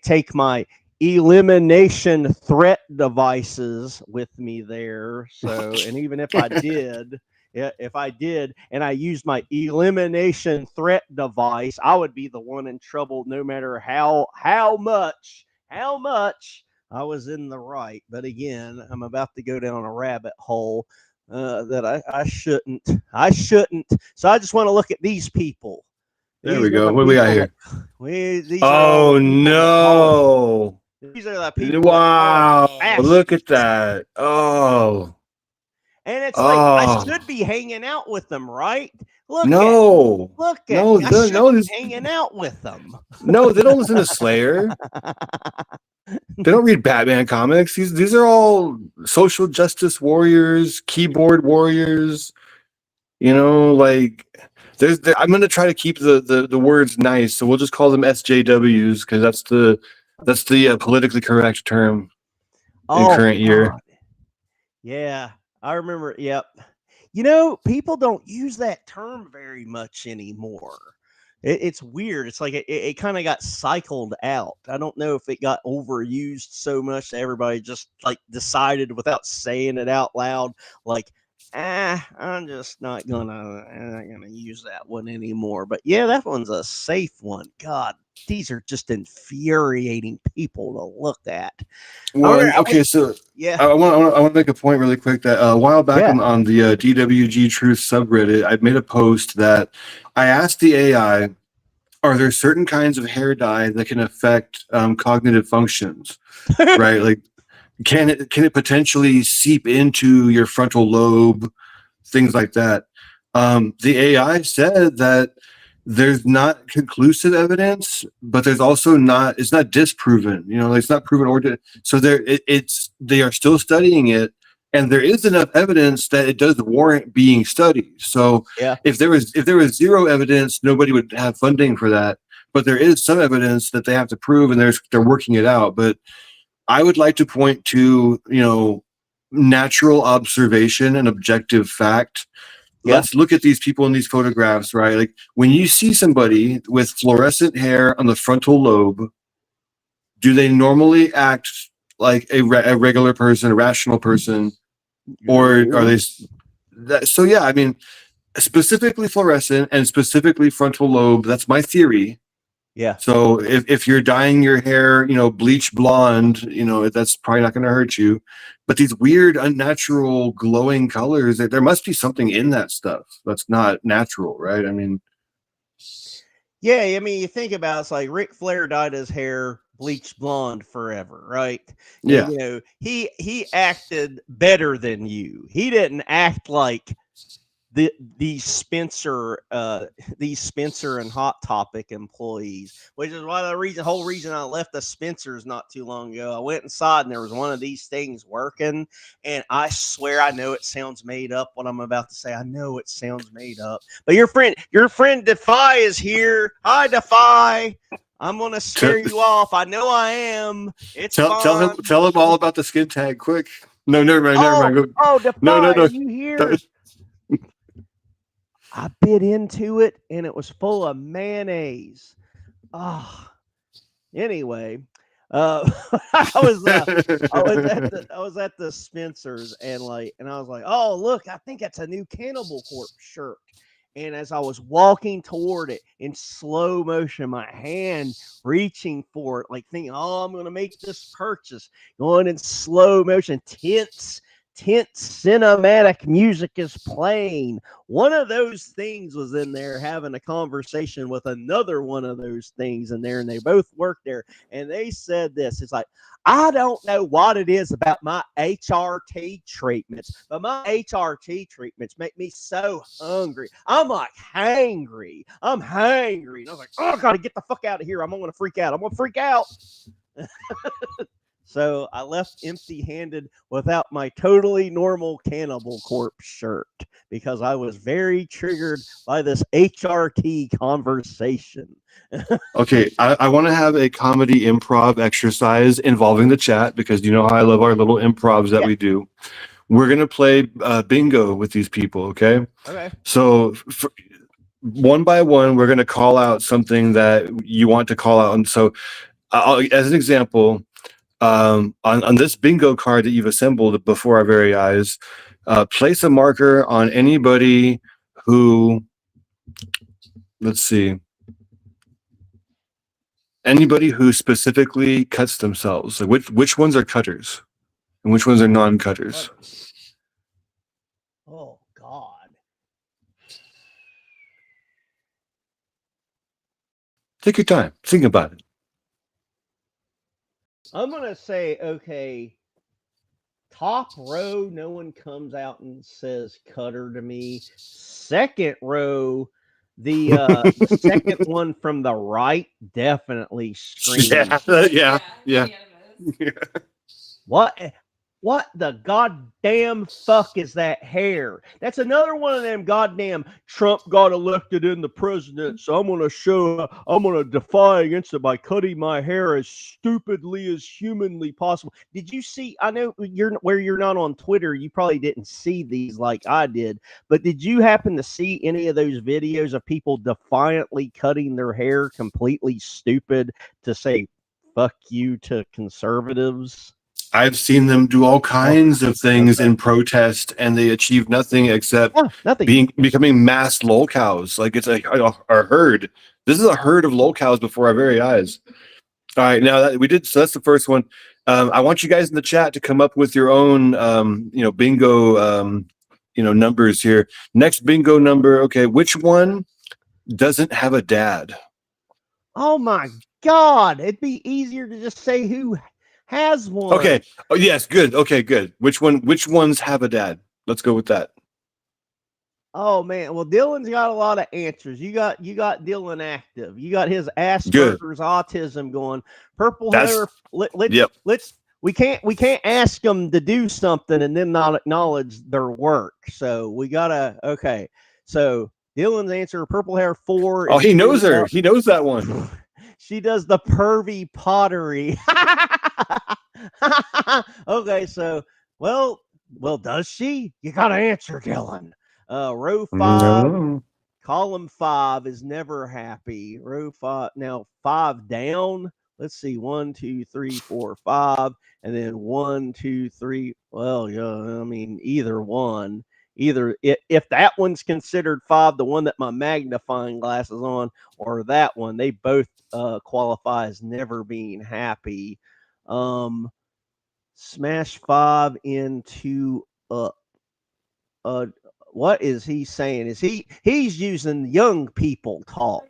take my elimination threat devices with me there. So, and even if I did, and I used my elimination threat device, I would be the one in trouble no matter how much I was in the right. But again, I'm about to go down a rabbit hole that I shouldn't. So I just want to look at these people. There we go. What do we got here? These Oh no! These are the people. Wow! Ash. Look at that! Oh! And it's like I should be hanging out with them, right? Look at me. I should be hanging out with them. No, they don't listen to Slayer. They don't read Batman comics. These are all social justice warriors, keyboard warriors. Like I'm going to try to keep the words nice, so we'll just call them SJWs because that's the politically correct term in current year. Yeah, I remember. Yep. People don't use that term very much anymore. It's weird. It's like it kind of got cycled out. I don't know if it got overused so much that everybody just like decided without saying it out loud, like, I'm just not gonna use that one anymore. But yeah, that one's a safe one. God, these are just infuriating people to look at. Well, so yeah, I want to make a point really quick that a while back on the DWG Truth subreddit, I made a post that I asked the AI, are there certain kinds of hair dye that can affect cognitive functions, right? Like, can it potentially seep into your frontal lobe, things like that? The AI said that there's not conclusive evidence, but there's also it's not disproven. It's not proven so they are still studying it, and there is enough evidence that it does warrant being studied. So if there was zero evidence, nobody would have funding for that. But there is some evidence that they have to prove, and they're working it out. But I would like to point to natural observation and objective fact. Let's look at these people in these photographs, right? Like when you see somebody with fluorescent hair on the frontal lobe, do they normally act like a regular person, a rational person, or are they? So yeah, I mean, specifically fluorescent and specifically frontal lobe. That's my theory. Yeah. So if you're dyeing your hair, bleach blonde, that's probably not going to hurt you. But these weird, unnatural, glowing colors, there must be something in that stuff that's not natural, right? I mean, Yeah, I mean, you think about it's like Ric Flair dyed his hair bleach blonde forever, right? yeah. And he acted better than you. He didn't act like these Spencer and Hot Topic employees, which is why whole reason I left the Spencers not too long ago. I went inside and there was one of these things working, and I swear I know it sounds made up what I'm about to say. I know it sounds made up. But your friend Defy is here. Hi Defy. I'm gonna scare you off. I know I am. It's fine. Tell him all about the skin tag quick. No, never mind. Go. Defy, No. are you here? I bit into it and it was full of mayonnaise. Oh, anyway, I was at the Spencer's and I was like, oh look, I think that's a new Cannibal Corpse shirt. And as I was walking toward it in slow motion, my hand reaching for it, like thinking, oh, I'm going to make this purchase, going in slow motion, tense cinematic music is playing. One of those things was in there having a conversation with another one of those things in there, and they both worked there. And they said this, it's like, I don't know what it is about my HRT treatments, but my HRT treatments make me so hungry. I'm like hangry. I'm hangry. And I was like, oh, I got to get the fuck out of here. I'm going to freak out. So I left empty-handed without my totally normal Cannibal Corpse shirt because I was very triggered by this HRT conversation. Okay, I want to have a comedy improv exercise involving the chat because you know how I love our little improvs that we do. We're going to play bingo with these people, okay? Okay. So one by one, we're going to call out something that you want to call out. And so as an example, on this bingo card that you've assembled before our very eyes, place a marker on anybody who, let's see, anybody who specifically cuts themselves. So which ones are cutters and which ones are non-cutters? Oh, God. Take your time. Think about it. I'm going to say, okay, top row, no one comes out and says cutter to me. Second row, the second one from the right definitely screams. Yeah. What the goddamn fuck is that hair? That's another one of them goddamn Trump got elected in the president, so I'm gonna defy against it by cutting my hair as stupidly as humanly possible. Did you see? I know you're not on Twitter, you probably didn't see these like I did, but did you happen to see any of those videos of people defiantly cutting their hair completely stupid to say fuck you to conservatives? I've seen them do all kinds of things in protest, and they achieve nothing except becoming mass lolcows. Like it's a herd. This is a herd of lolcows before our very eyes. All right, now that we did, so that's the first one. I want you guys in the chat to come up with your own, bingo, numbers here. Next bingo number. Okay, which one doesn't have a dad? Oh my God! It'd be easier to just say who has one. Okay. Oh yes, good. Okay, good. Which ones have a dad? Let's go with that. Oh man, well Dylan's got a lot of answers. You got Dylan active. You got his Asperger's autism going. Purple hair. We can't ask them to do something and then not acknowledge their work. So we gotta So Dylan's answer: purple hair 4. Oh, he knows her. He knows that one. She does the pervy pottery. Okay, so well, does she? You gotta answer, Dylan. Row 5, column 5 is never happy. Row 5, now 5 down. Let's see, 1, 2, 3, 4, 5, and then 1, 2, 3. Well, yeah, I mean either one. Either if that one's considered 5, the one that my magnifying glass is on, or that one, they both qualify as never being happy. Smash 5 into what is he saying? Is he's using young people talk?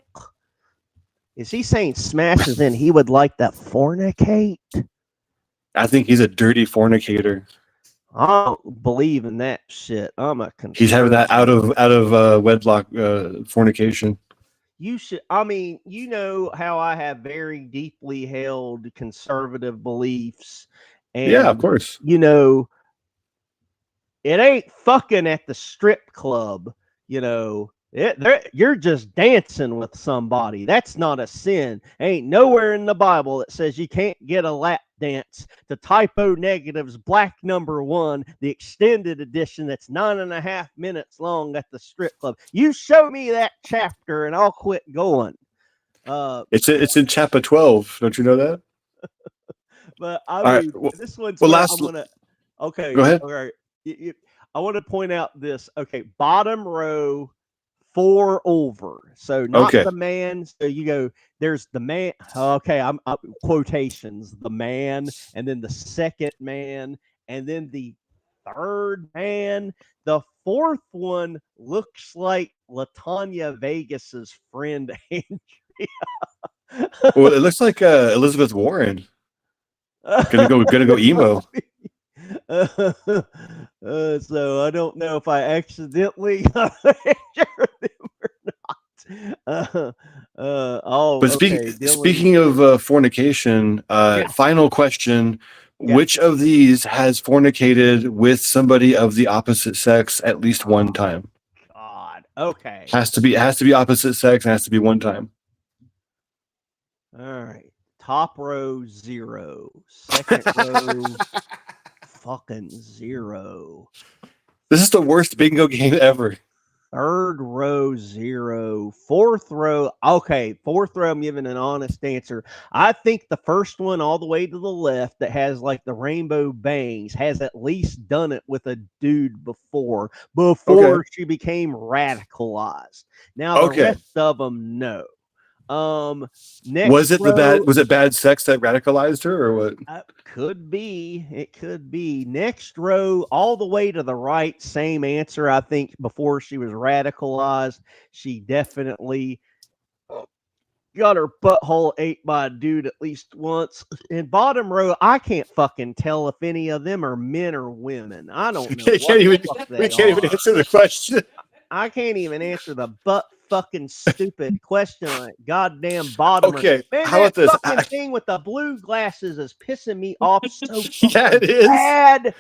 Is he saying smashes in he would like to fornicate? I think he's a dirty fornicator. I don't believe in that shit. I'm a He's having that out conservative. of wedlock fornication. You should. I mean, you know how I have very deeply held conservative beliefs, Yeah, of and course. you know, it ain't fucking at the strip club. You know, you're just dancing with somebody. That's not a sin. Ain't nowhere in the Bible that says you can't get a lap dance to Typo Negative's Black Number One, the extended edition that's 9.5 minutes long at the strip club. You show me that chapter and I'll quit going. It's in chapter 12. Don't you know that? But I All mean, right. this one's Well, where I'm gonna. Okay, go ahead. all right. I want to point out this. Okay, bottom row, 4 over. So not Okay. the man. So you go. There's the man. Okay, I'm quotations. The man, and then the second man, and then the third man. The fourth one looks like Latanya Vegas's friend Andrea. Well, it looks like Elizabeth Warren gonna go emo. So I don't know if I accidentally got a picture of them or not. But Okay, Dylan. speaking of fornication, Yeah. final question: Yeah. which of these has fornicated with somebody of the opposite sex at least one time? God. Okay. Has to be opposite sex and has to be one time. All right. Top row 0. Second row fucking 0. This is the worst bingo game ever. Third row 0. Fourth row. Okay, fourth row. I'm giving an honest answer. I think the first one, all the way to the left, that has like the rainbow bangs, has at least done it with a dude before Okay. she became radicalized. Now the Okay. rest of them, no. Next Was it row, bad sex that radicalized her or what? could be. It could be. Next row, all the way to the right, same answer. I think before she was radicalized, she definitely got her butthole ate by a dude at least once. In bottom row, I can't fucking tell if any of them are men or women. I don't know. We can't even answer the question. I can't even answer the butt fucking stupid question on that goddamn bottom. Okay, Man, how about that this? fucking thing with the blue glasses is pissing me off so Yeah, it is. bad.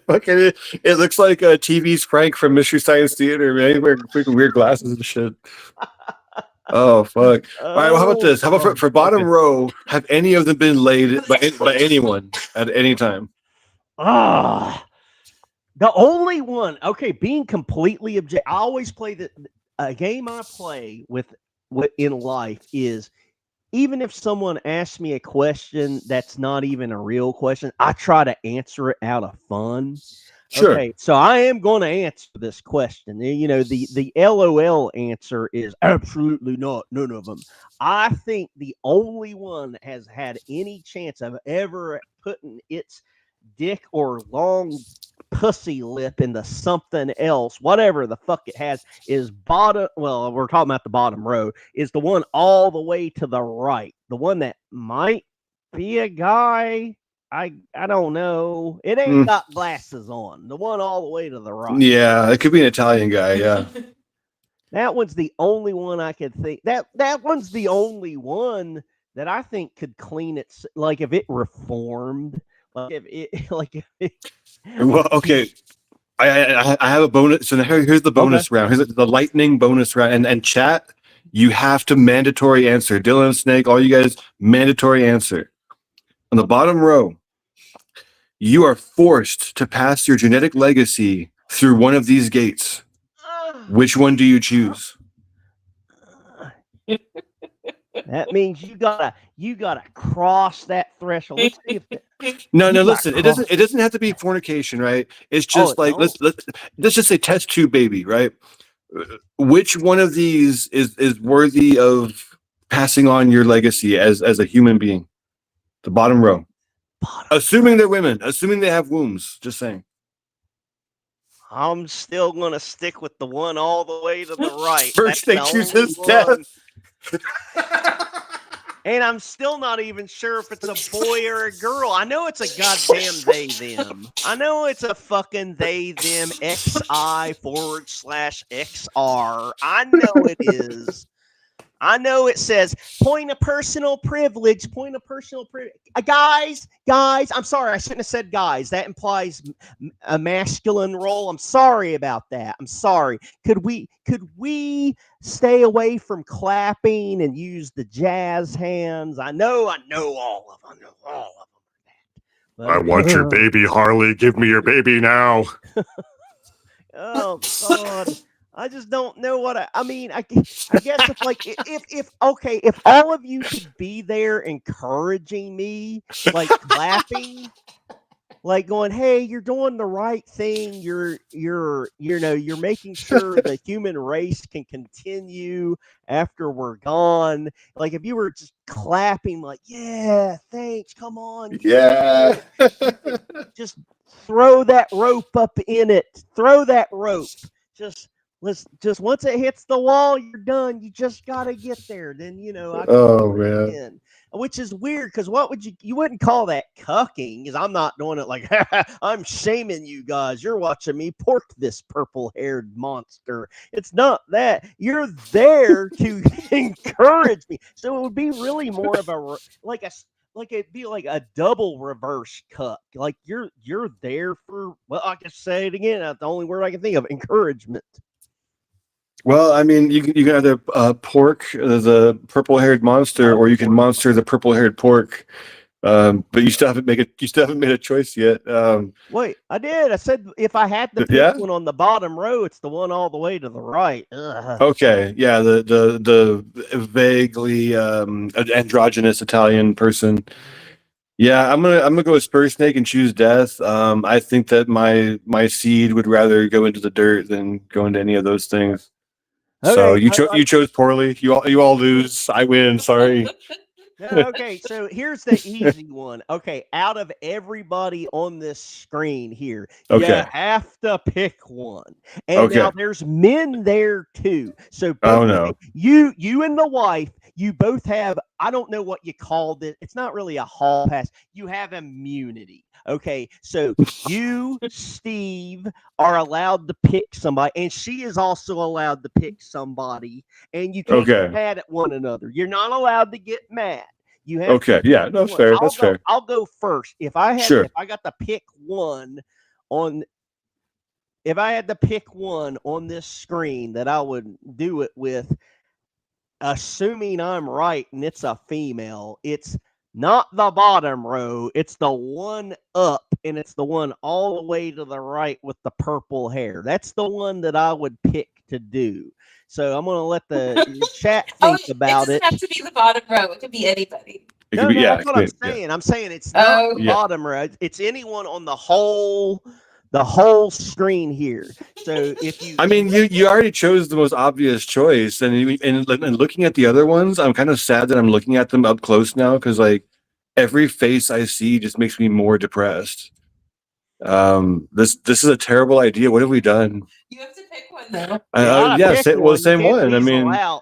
Fucking, it looks like a TV's Frank from Mystery Science Theater, man. Wearing freaking weird glasses and shit. Oh fuck! All right, well, how about this? How about for bottom row? Have any of them been laid by anyone at any time? The only one. Okay, being completely objective. I always play a game I play with in life is, even if someone asks me a question that's not even a real question, I try to answer it out of fun. Sure. Okay, so I am going to answer this question. You know, the LOL answer is absolutely not, none of them. I think the only one that has had any chance of ever putting its dick or long pussy lip into something else, whatever the fuck it has, is bottom. Well, we're talking about the bottom row, is the one all the way to the right. The one that might be a guy. I don't know. It ain't got glasses on. The one all the way to the right. Yeah, it could be an Italian guy. Yeah. That one's the only one I could think. That one's the only one that I think could clean it. Like if it reformed. Like if it. Well, okay. I have a bonus. So here's the bonus round. Here's the lightning bonus round. And chat, you have to mandatory answer. Dylan, Snake, all you guys, mandatory answer. On the bottom row, you are forced to pass your genetic legacy through one of these gates. Which one do you choose? That means you gotta cross that threshold. Let's see if No, you no, got listen, cross. it doesn't have to be fornication, right? It's Oh, just like no. let's just say test tube baby, right? Which one of these is worthy of passing on your legacy as a human being? The bottom row. Assuming they're women, assuming they have wombs, just saying. I'm still gonna stick with the one all the way to the right. First they That's the choose only his one. death. And I'm still not even sure if it's a boy or a girl. I know it's a goddamn they them. I know it's a fucking they them XI/XR. I know it is. I know it says point of personal privilege, point of personal privilege. Guys, I'm sorry. I shouldn't have said guys. That implies a masculine role. I'm sorry about that. I'm sorry. Could we stay away from clapping and use the jazz hands? I know all of them. I know all of them. But, I want your baby, Harley. Give me your baby now. Oh God. I just don't know what I mean. I guess if like if okay, if all of you could be there encouraging me, like clapping, like going, "Hey, you're doing the right thing. You're making sure the human race can continue after we're gone." Like if you were just clapping, like, "Yeah, thanks. Come on, keep Yeah. just throw that rope up in it. Throw that rope. Just just once it hits the wall, you're done. You just gotta get there. Then I can Oh do it man. again." Which is weird because what would you wouldn't call that cucking? Because I'm not doing it like I'm shaming you guys. You're watching me pork this purple-haired monster. It's not that. You're there to encourage me. So it would be really more of like it'd be like a double reverse cuck. Like you're there for, well, I can say it again. That's the only word I can think of. Encouragement. Well, I mean, you can either pork the purple-haired monster, or you can monster the purple-haired pork. But you still haven't made a choice yet. Wait, I did. I said if I had to pick Yeah. one on the bottom row, it's the one all the way to the right. Ugh. Okay. Yeah. The vaguely androgynous Italian person. Yeah, I'm gonna go with Spur Snake and choose death. I think that my seed would rather go into the dirt than go into any of those things. So Okay, you chose poorly. You all lose. I win. Sorry. okay, so here's the easy one. Okay, out of everybody on this screen here, you Okay. have to pick one. And Okay. now there's men there too. So Oh both no. you and the wife, you both have, I don't know what you called it. It's not really a hall pass. You have immunity. Okay, so you, Steve, are allowed to pick somebody, and she is also allowed to pick somebody, and you can't Okay. get mad at one another. You're not allowed to get mad. You have Okay. to Yeah. pick No, one. fair. That's fair. I'll go first. If Sure. I got to pick one on if I had to pick one on this screen that I would do it with, assuming I'm right and it's a female, it's not the bottom row, it's the one up, and it's the one all the way to the right with the purple hair. That's the one that I would pick to do. So I'm gonna let the chat think about it it. doesn't have to be the bottom row. It could be anybody. It No, could be, no, yeah. that's what I'm Yeah. saying. I'm saying it's not the Yeah. bottom row. It's anyone on the whole screen here. So if you I mean, you already chose the most obvious choice, and looking at the other ones, I'm kind of sad that I'm looking at them up close now, because like every face I see just makes me more depressed. This is a terrible idea. What have we done? You have to pick one though. Yeah, pick well, one, the same you can't one. I weasel mean, out.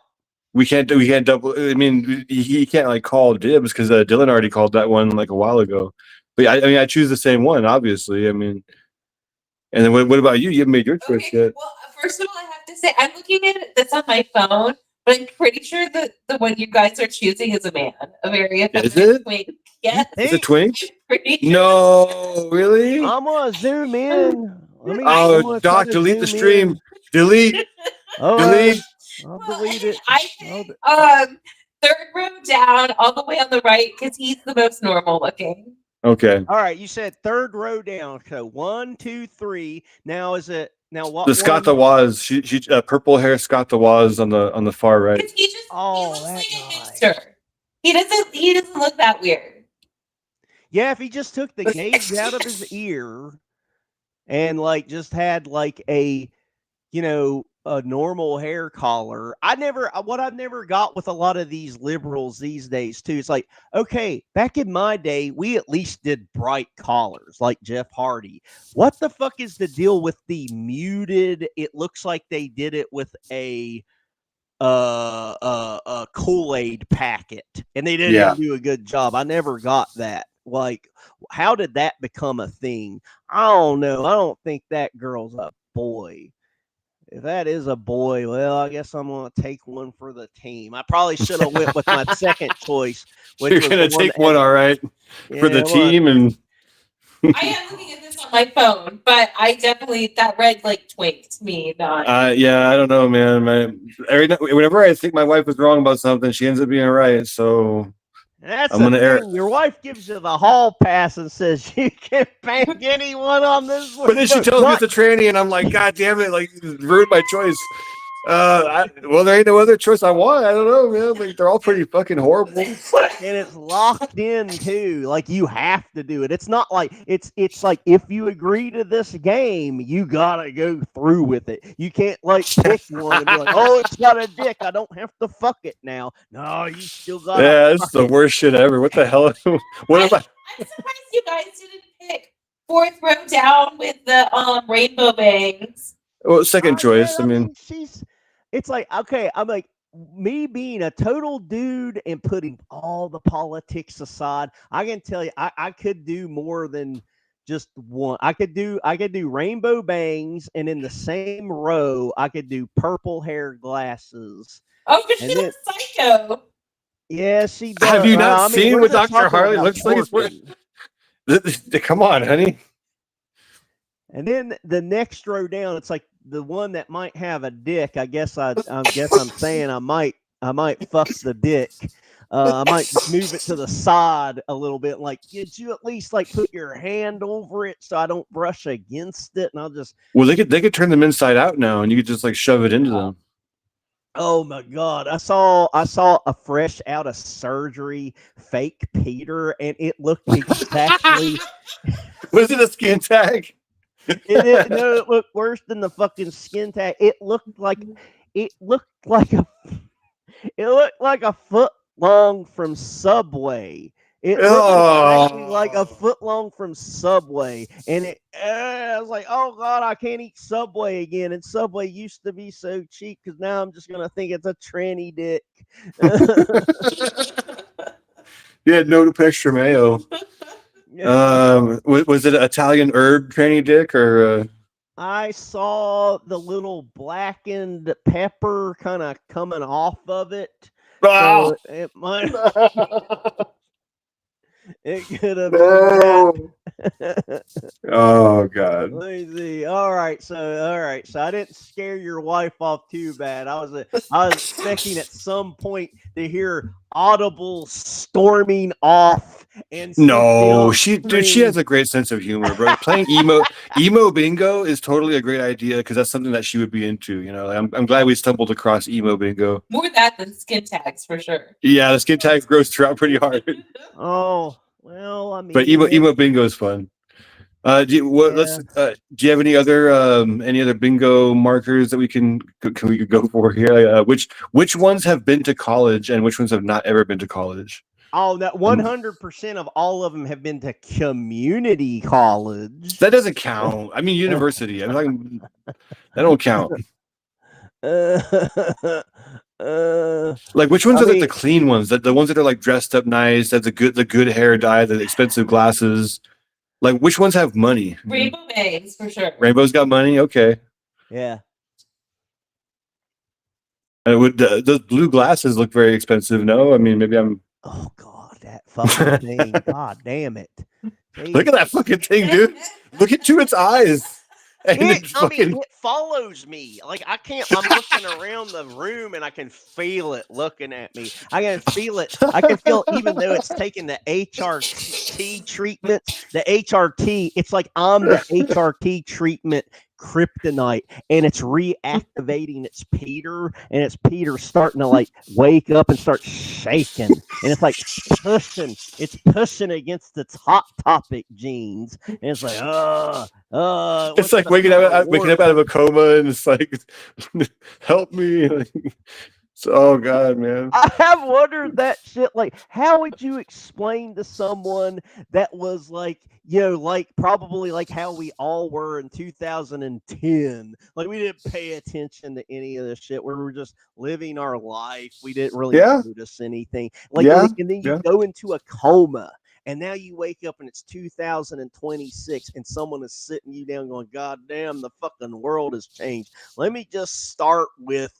we can't double. I mean, he can't like call dibs because Dylan already called that one like a while ago. But I mean, I choose the same one, obviously. I mean, and then what about you? You haven't made your choice yet. Well, first of all, I have to say I'm looking at it. That's on my phone, but I'm pretty sure that the one you guys are choosing is a man, a very effeminate twink. Yes, It's a twink. pretty sure. No, really? I'm gonna zoom in. I'm Oh, gonna Doc, try to delete the zoom stream. in. Delete. All Delete. right, I'll Well, delete it. I think third row down, all the way on the right, because he's the most normal looking. Okay. All right, you said third row down. So 1, 2, 3. Now is it Now what? The Scott the Woz. She purple hair Scott the Woz on the far right. He Oh, looks that like a guy. hipster. He doesn't look that weird. Yeah, if he just took the gauge out of his ear and like just had like a, a normal hair collar. What I've never got with a lot of these liberals these days too. It's like, okay, back in my day, we at least did bright collars like Jeff Hardy. What the fuck is the deal with the muted? It looks like they did it with a Kool-Aid packet, and they didn't do a good job. I never got that. Like, how did that become a thing? I don't know. I don't think that girl's a boy. If that is a boy, well, I guess I'm gonna take one for the team. I probably should have went with my second choice, which You're was gonna the one take one, all right, for the team, and I am looking at this on my phone, but I definitely that red like twinked me. Not. yeah, I don't know, man. Whenever I think my wife is wrong about something, she ends up being right. So That's I'm gonna the thing. Your wife gives you the hall pass and says you can bang anyone on this one. But then she tells me it's a tranny, and I'm like, God damn it! Like, ruined my choice. Well, there ain't no other choice I want. I don't know, man. Like, they're all pretty fucking horrible. And it's locked in too. Like, you have to do it. It's not like it's like if you agree to this game, you gotta go through with it. You can't like pick one and be like, oh, it's got a dick. I don't have to fuck it now. No, you still gotta. Yeah, it's the worst shit ever. What the hell? What am I? I'm surprised you guys didn't pick fourth row down with the rainbow bangs. Well, second choice. Yeah, I mean, it's like, okay, I'm like, me being a total dude and putting all the politics aside, I can tell you, I could do more than just one. I could do rainbow bangs, and in the same row, I could do purple hair glasses. Oh, but she looks psycho. Yeah, she does. have you not seen what Dr. Harley looks like? Come on, honey. And then the next row down, it's like the one that might have a dick. I guess I'm saying I might fuck the dick. I might move it to the side a little bit. Like, could you at least like put your hand over it so I don't brush against it? And I'll just. Well, they could turn them inside out now, and you could just like shove it into them. Oh my God! I saw a fresh out of surgery fake Peter, and it looked exactly. Was it a skin tag? It looked worse than the fucking skin tag. It looked like a foot long from Subway. It looked exactly like a foot long from Subway, and I was like, oh God, I can't eat Subway again. And Subway used to be so cheap because now I'm just gonna think it's a tranny dick. Yeah, no extra mayo. Was it an Italian herb tranny dick or? I saw the little blackened pepper kind of coming off of it. Oh! So it might. It could have been that. Oh God. Let me see. All right, so I didn't scare your wife off too bad. I was expecting at some point to hear audible storming off. And no, she has a great sense of humor, bro. Playing emo bingo is totally a great idea because that's something that she would be into. You know, I'm glad we stumbled across emo bingo. More that than skin tags for sure. Yeah, the skin tags grows throughout pretty hard. Oh well, I mean, but emo bingo is fun. Do you have any other bingo markers that we can go for here? Which ones have been to college and which ones have not ever been to college? Oh, that 100% of all of them have been to community college. That doesn't count. I mean, university. I'm talking. That don't count. Like, which ones are the clean ones? The ones that are like dressed up nice, that's the good hair dye, the expensive glasses. Like, which ones have money? Rainbow bangs for sure. Rainbow's got money. Okay. Yeah. Those blue glasses look very expensive. No, I mean maybe I'm. Oh God, that fucking thing! God damn it! Jeez. Look at that fucking thing, dude. Look into its eyes. It follows me. Like I'm looking around the room and I can feel it looking at me. I can feel it. I can feel, even though it's taking the HRT treatment, the HRT. It's like I'm the HRT treatment kryptonite, and it's reactivating its Peter, and its Peter starting to like wake up and start shaking, and it's like it's pushing against its hot topic genes, and it's like It's like waking up out of a coma, and it's like, help me. Like, oh God, man. I have wondered that shit. Like, how would you explain to someone that was like, like probably like how we all were in 2010? Like, we didn't pay attention to any of this shit. We were just living our life. We didn't really notice anything. Like, and then you go into a coma. And now you wake up and it's 2026 and someone is sitting you down going, God damn, the fucking world has changed. Let me just start with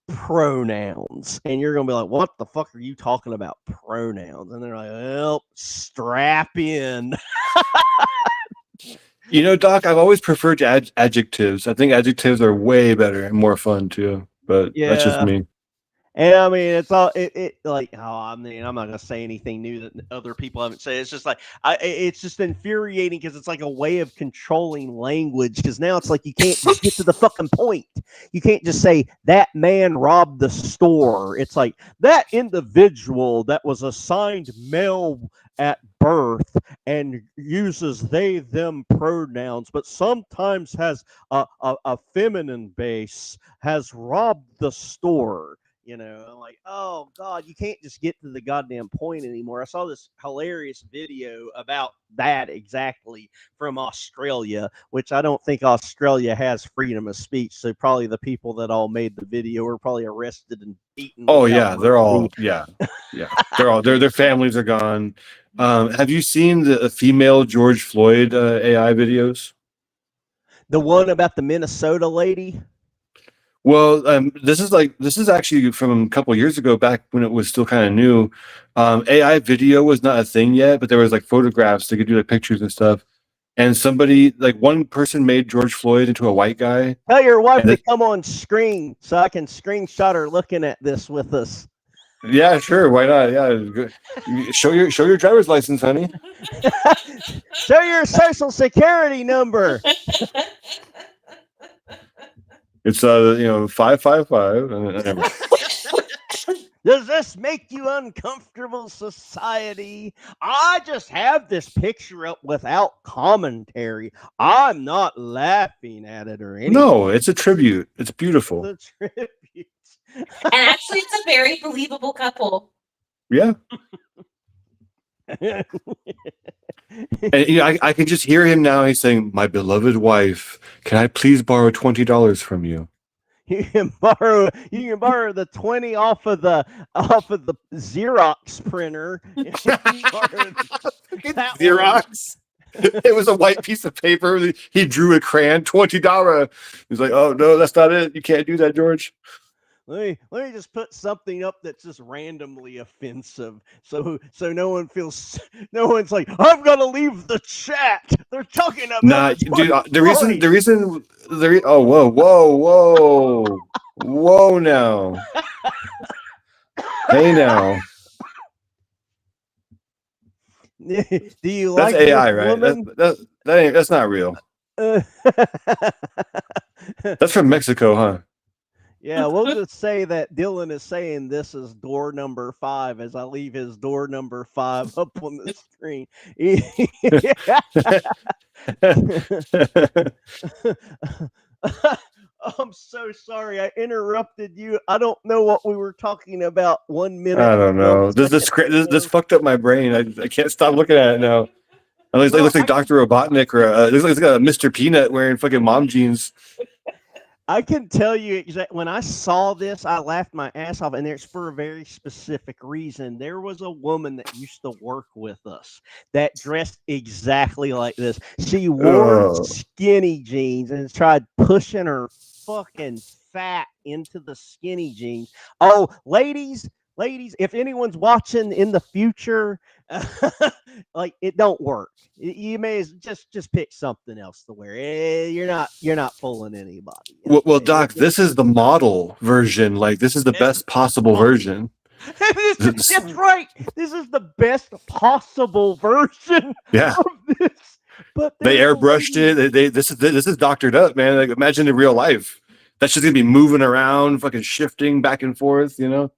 pronouns. And you're going to be like, what the fuck are you talking about? Pronouns. And they're like, well, strap in. Doc, I've always preferred adjectives. I think adjectives are way better and more fun too. But that's just me. And I mean, it's all I'm not gonna say anything new that other people haven't said. It's just like it's just infuriating because it's like a way of controlling language. Because now it's like you can't just get to the fucking point. You can't just say that man robbed the store. It's like that individual that was assigned male at birth and uses they them pronouns, but sometimes has a feminine base, has robbed the store. Like, oh God, you can't just get to the goddamn point anymore. I saw this hilarious video about that exactly from Australia, which I don't think Australia has freedom of speech. So probably the people that all made the video were probably arrested and beaten. Oh yeah, they're all their families are gone. Have you seen the female George Floyd AI videos? The one about the Minnesota lady? Well, this is actually from a couple of years ago, back when it was still kind of new. AI video was not a thing yet, but there was like photographs. They could do like pictures and stuff. And one person made George Floyd into a white guy. Tell your wife to come on screen so I can screenshot her looking at this with us. Yeah, sure. Why not? Yeah, show your driver's license, honey. Show your social security number. It's 555. Does this make you uncomfortable, society? I just have this picture up without commentary. I'm not laughing at it or anything. No, it's a tribute. It's beautiful. It's a tribute. And actually, it's a very believable couple. Yeah. And I can just hear him now. He's saying, "My beloved wife, can I please borrow $20 from you?" You can borrow the 20 off of the Xerox printer. Xerox. It was a white piece of paper. He drew a crayon, $20. He's like, "Oh no, that's not it. You can't do that, George." Let me just put something up that's just randomly offensive, so no one's like, I'm gonna leave the chat. They're talking about dude. Whoa now. Hey now. Do you that's like AI, right? That's not real. That's from Mexico, huh? Yeah, we'll just say that Dylan is saying this is door number 5 as I leave his door number 5 up on the screen. I'm so sorry. I interrupted you. I don't know what we were talking about 1 minute. I don't know. This fucked up my brain. I can't stop looking at it now. It looks like Dr. Robotnik or it looks like a Mr. Peanut wearing fucking mom jeans. I can tell you exactly when I saw this, I laughed my ass off, and it's for a very specific reason. There was a woman that used to work with us that dressed exactly like this. She wore skinny jeans and tried pushing her fucking fat into the skinny jeans. Oh, ladies, if anyone's watching in the future, like it don't work. You may just pick something else to wear. You're not fooling anybody. Well, Doc, this is the model version. Like this is the best possible version. That's right. This is the best possible version of this. But They there's a airbrushed lady- it. This is doctored up, man. Like imagine in real life. That's just gonna be moving around, fucking shifting back and forth, you know?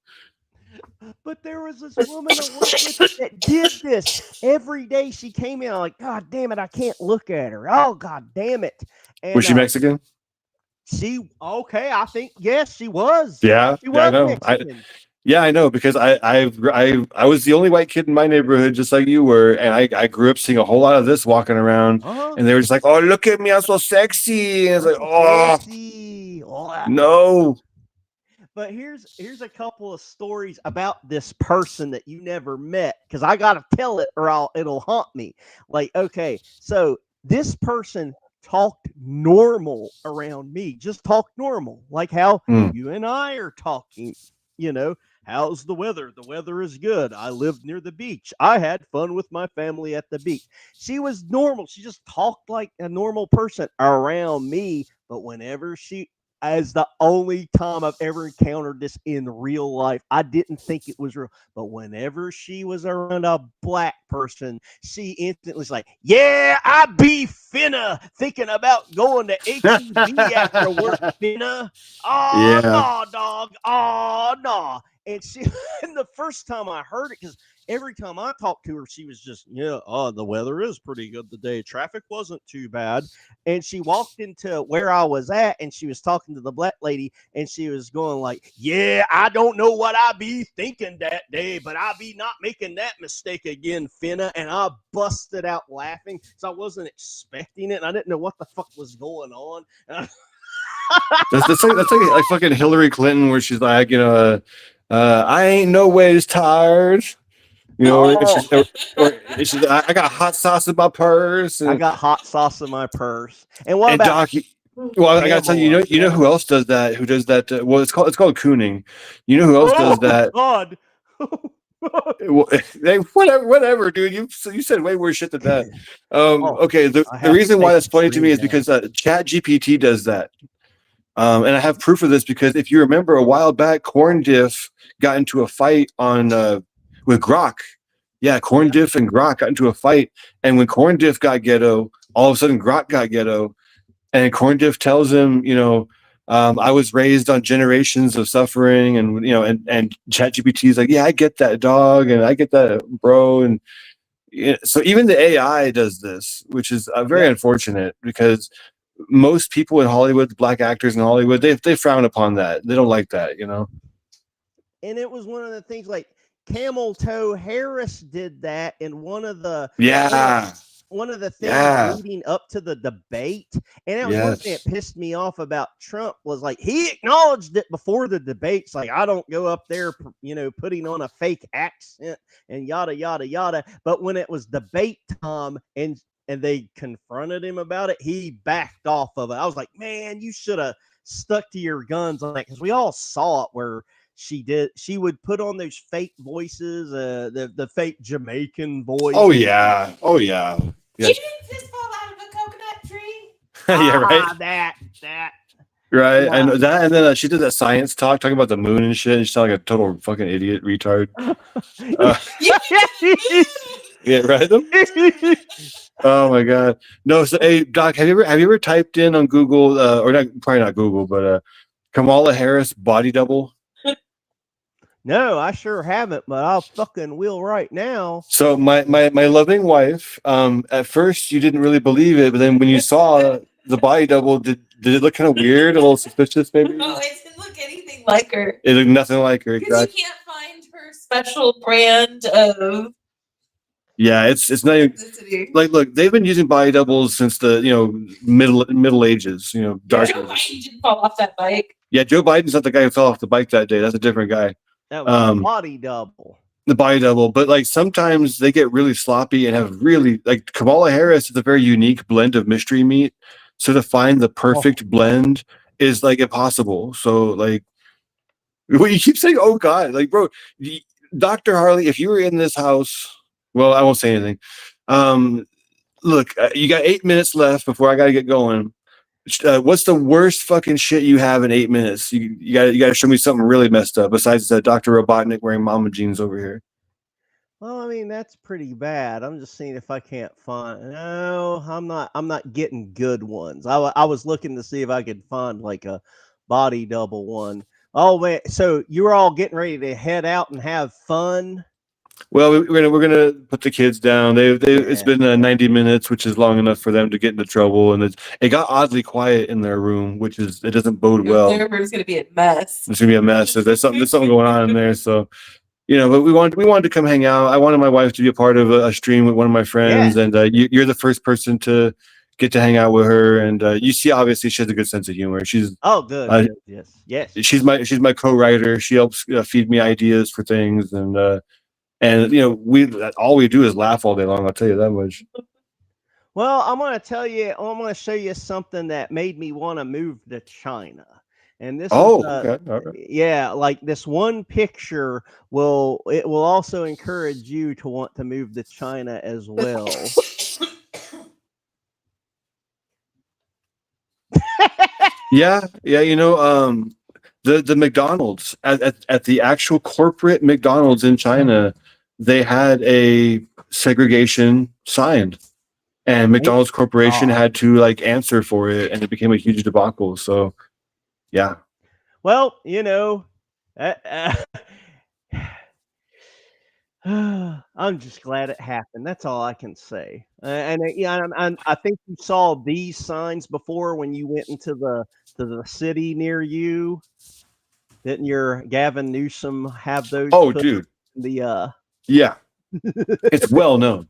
But there was this woman I worked with that did this every day. She came in, I'm like, God damn it, I can't look at her. Oh, God damn it. Was And she Mexican? okay, I think yes, she was. Yeah, She yeah, I was know. Mexican. Yeah, I know because I was the only white kid in my neighborhood, just like you were, and I grew up seeing a whole lot of this walking around, Uh-huh. and they were just like, "Oh, look at me, I'm so sexy," and it's like, "Oh, Sexy. no." But here's a couple of stories about this person that you never met because I gotta tell it or it'll haunt me. Like, okay, so this person talked normal around me, just talked normal, like how you and I are talking. How's the weather? The weather is good. I lived near the beach. I had fun with my family at the beach. She was normal. She just talked like a normal person around me. But whenever as the only time I've ever encountered this in real life, I didn't think it was real. But whenever she was around a black person, she instantly was like, "Yeah, I be finna thinking about going to HEB after work, finna. Oh, Yeah. no, dog. Oh, no." And and the first time I heard it, because every time I talked to her, she was just, "Yeah, the weather is pretty good today. Traffic wasn't too bad." And she walked into where I was at, and she was talking to the black lady, and she was going like, "Yeah, I don't know what I be thinking that day, but I be not making that mistake again, finna." And I busted out laughing, so I wasn't expecting it, and I didn't know what the fuck was going on. That's like fucking Hillary Clinton, where she's like, I ain't no ways tired. I got hot sauce in my purse. I got hot sauce in my purse. And what And about Doc, well, I gotta tell you, you know who else does that? Who does that? Well, it's called cooning. You know who else does that? God. Hey, whatever, dude. You said way worse shit than that. Okay, the I have reason to why take that's a funny to me is screenshot. because Chat GPT does that. And I have proof of this because if you remember a while back, Corn Diff got into a fight on with Grok. Yeah, Corn Diff and Grok got into a fight, and when Corn Diff got ghetto, all of a sudden Grok got ghetto, and Corn Diff tells him, I was raised on generations of suffering, and and ChatGPT is like, yeah, I get that, dog, and I get that, bro, and so even the AI does this, which is very unfortunate because most people in Hollywood, black actors in Hollywood, they frown upon that. They don't like that, And it was one of the things like Camel Toe Harris did that in one of the things leading up to the debate. And that was one thing that pissed me off about Trump was like he acknowledged it before the debates. Like, I don't go up there, putting on a fake accent and yada yada yada. But when it was debate time and they confronted him about it, he backed off of it. I was like, man, you should have stuck to your guns on that, because we all saw it where she would put on those fake voices, the fake Jamaican voice. Oh yeah. You didn't just fall out of a coconut tree. Yeah, right. That Right, yeah. and that, and then she did that science talk talking about the moon and shit. And she sounded like a total fucking idiot, retard. Yeah, right. Oh my god, no. So, hey, Doc, have you ever typed in on Google, or not? Probably not Google, but Kamala Harris body double? No, I sure haven't, but I'll fucking will right now. So my loving wife, at first you didn't really believe it, but then when you saw the body double, did it look kind of weird, a little suspicious, maybe? No, it didn't look anything like her. It looked nothing like her. Because Exactly. you can't find her special brand of. Yeah, it's not even, like, look, they've been using body doubles since the middle ages, dark Joe ages. Biden didn't fall off that bike. Yeah, Joe Biden's not the guy who fell off the bike that day. That's a different guy. That was a body double. The body double, but like sometimes they get really sloppy and have really, like, Kamala Harris is a very unique blend of mystery meat. So to find the perfect blend is like impossible. So like, well, you keep saying, "Oh God," like, bro, Dr. Harley, if you were in this house, well, I won't say anything. Look, you got 8 minutes left before I got to get going. What's the worst fucking shit you have in 8 minutes? You got to show me something really messed up besides Dr. Robotnik wearing mama jeans over here. Well, I mean, that's pretty bad. I'm just seeing if I can't find. No, I'm not. I'm not getting good ones. I was looking to see if I could find like a body double one. Oh man, so you're all getting ready to head out and have fun? Well, we're gonna put the kids down. It's Yeah. been 90 minutes, which is long enough for them to get into trouble, and it got oddly quiet in their room, which is it doesn't bode well. Their room's gonna be a mess. It's gonna be a mess. There's something going on in there. So but we wanted to come hang out. I wanted my wife to be a part of a stream with one of my friends, and you're the first person to get to hang out with her. And you see, obviously, she has a good sense of humor. She's Good. Good. Yes. she's my co-writer. She helps feed me ideas for things, and all we do is laugh all day long. I'll tell you that much. Well, I'm going to show you something that made me want to move to China. And this Okay. All right. yeah, like this one picture will also encourage you to want to move to China as well. Yeah. The McDonald's at the actual corporate McDonald's in China, they had a segregation sign, and McDonald's Corporation had to answer for it, and it became a huge debacle. So, yeah. Well, I'm just glad it happened. That's all I can say. I think you saw these signs before when you went into the city near you. Didn't your Gavin Newsom have those? Oh, dude. Yeah, it's well known.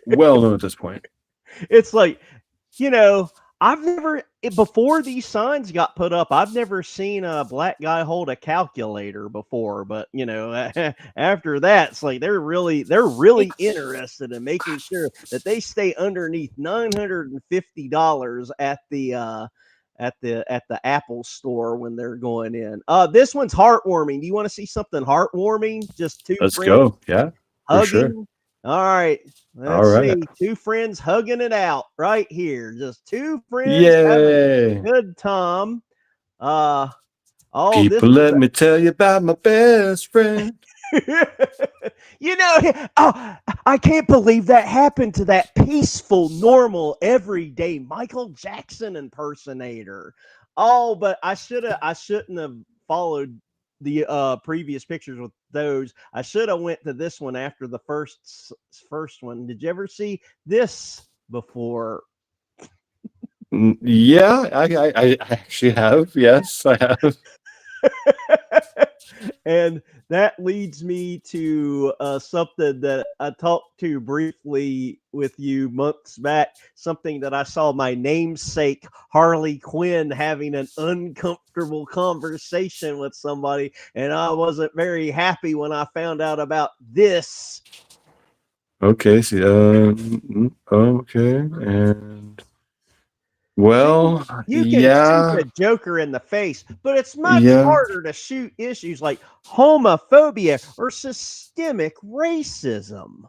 Well known at this point. It's like, I've never, before these signs got put up, I've never seen a black guy hold a calculator before. But after that, it's like they're really interested in making sure that they stay underneath $950 at the Apple store when they're going in. This one's heartwarming. Do you want to see something heartwarming? Just two Let's friends go. Yeah, hugging. sure. All right. Let's see. Two friends hugging it out right here. Just two friends having a good time. People, let me tell you about my best friend. I can't believe that happened to that peaceful, normal, everyday Michael Jackson impersonator. Oh, but I shouldn't have followed the previous pictures with those. I should have went to this one after the first one. Did you ever see this before? Yeah, I actually have. Yes, I have. And that leads me to something that I talked to briefly with you months back, something that I saw my namesake Harley Quinn having an uncomfortable conversation with somebody, and I wasn't very happy when I found out about this. Okay, see, okay, and well, you can shoot the Joker in the face, but it's much harder to shoot issues like homophobia or systemic racism.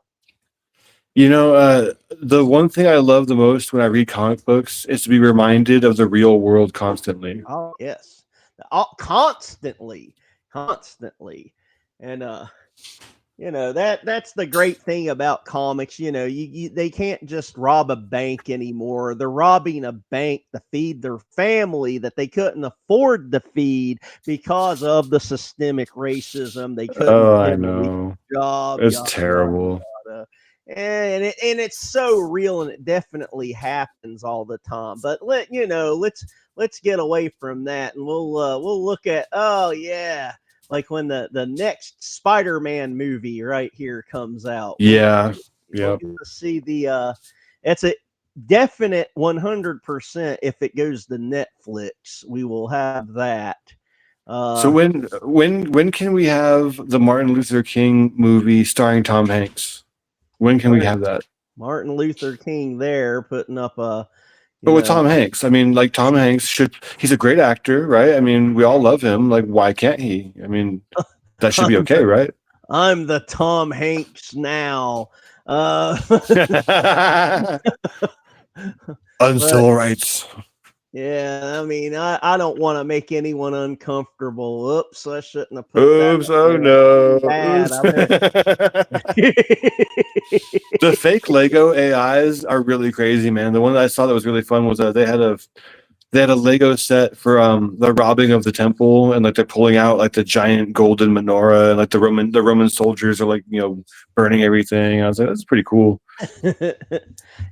The one thing I love the most when I read comic books is to be reminded of the real world constantly. Oh, yes. Constantly. And, that's the great thing about comics. They can't just rob a bank anymore. They're robbing a bank to feed their family that they couldn't afford to feed because of the systemic racism. They couldn't. I know. Job. It's terrible. And it's so real, and it definitely happens all the time. But let's get away from that, and we'll look at like when the next Spider-Man movie right here comes out. Yeah. We're gonna see it's a definite 100% if it goes to Netflix, we will have that. So when can we have the Martin Luther King movie starring Tom Hanks? When can we have that? Martin Luther King there putting up a. But with Tom Hanks, I mean, Tom Hanks he's a great actor, right? I mean, we all love him. Why can't he? I mean, that should be okay, right? I'm the Tom Hanks now. Uncivil rights. Yeah, I mean, I don't want to make anyone uncomfortable. Oops, I shouldn't have put Oops! that. Oh Up no! there. Bad. The fake Lego AIs are really crazy, man. The one that I saw that was really fun was they had a Lego set for the robbing of the temple, and like they're pulling out like the giant golden menorah, and like the Roman soldiers are like burning everything. I was like, that's pretty cool.